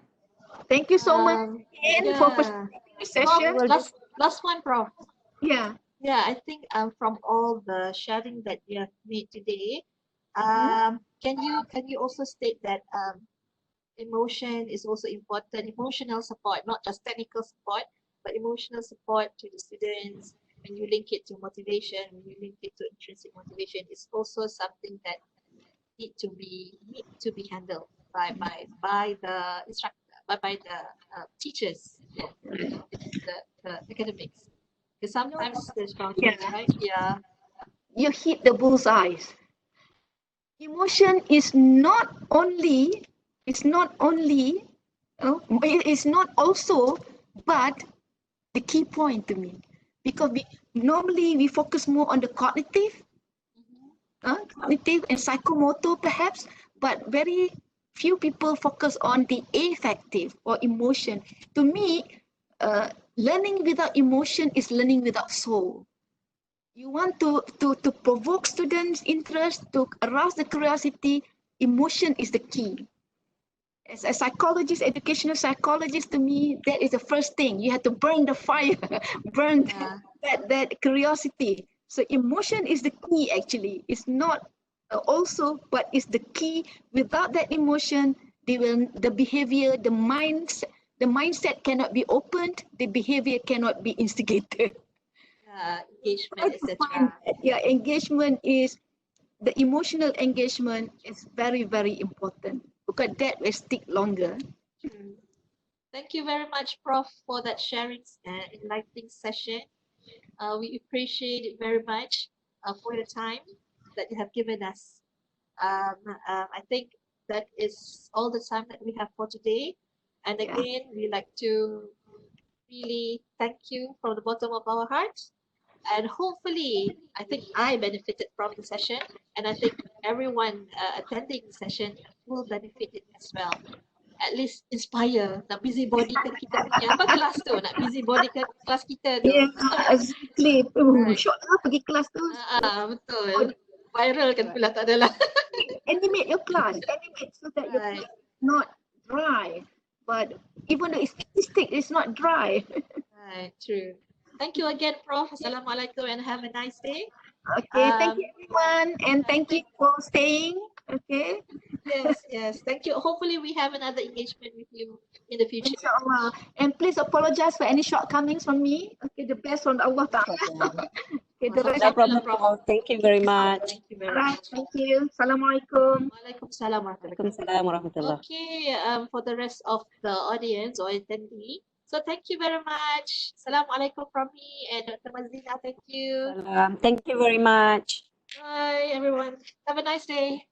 Thank you so much again for
Yeah.
participating in the
Prof,
session.
last one, Prof.
Yeah.
Yeah, I think from all the sharing that you have made today,
Mhm.
can you also state that emotion is also important, emotional support, not just technical support, but emotional support to the students. When you link it to motivation, when you link it to intrinsic motivation, is also something that need to be handled by the instructor, by the teachers of the academics. Because sometimes there's boundaries,
Yeah.
right? Yeah.
You hit the bullseyes. Emotion is not only, it's not also, but the key point to me. Because normally we focus more on the cognitive, cognitive and psychomotor perhaps, but very few people focus on the affective or emotion. To me, learning without emotion is learning without soul. You want to provoke students' interest, to arouse the curiosity, emotion is the key. As a psychologist, educational psychologist, to me, that is the first thing. You have to burn the fire, burn
Yeah.
that curiosity. So emotion is the key actually. It's not also, but it's the key. Without that emotion, the behavior, the mindset cannot be opened, the behavior cannot be instigated.
Engagement, etc.
Yeah, engagement is the emotional engagement is very, very important because that will stick longer.
True. Thank you very much, Prof, for that sharing enlightening session. We appreciate it very much for the time that you have given us. I think that is all the time that we have for today. And
Yeah.
again, we like to really thank you from the bottom of our hearts. And hopefully, I think I benefited from the session, and I think everyone attending the session will benefit it as well. At least inspire, nak busybodykan kita punya apa kelas tu, nak busybodykan kelas kita tu.
Yeah, exactly.
Right.
Syok lah pergi kelas tu.
Betul. Viral kan pula, tak adalah.
Animate your class. Animate so that your
Right.
class is not dry. But even though it's statistic, it's not dry.
Right, true. Thank you again, Prof. Assalamualaikum and have a nice day.
Okay, thank you everyone. And thank you for staying. Okay.
Yes. Thank you. Hopefully we have another engagement with you in the future.
Inshallah. And please apologize for any shortcomings from me. Okay, the best from Allah Ta'ala. Okay, the rest
No
of
problem, Prof. Thank you very much.
Thank you very
Alright,
much.
thank you. Assalamualaikum.
Waalaikumsalam warahmatullahi
Waalaikumsalam warahmatullah.
Okay, for the rest of the audience or attendee. So thank you very much. Assalamualaikum from me and Dr. Mazlina. Thank you.
Thank you very much.
Bye, everyone. Have a nice day.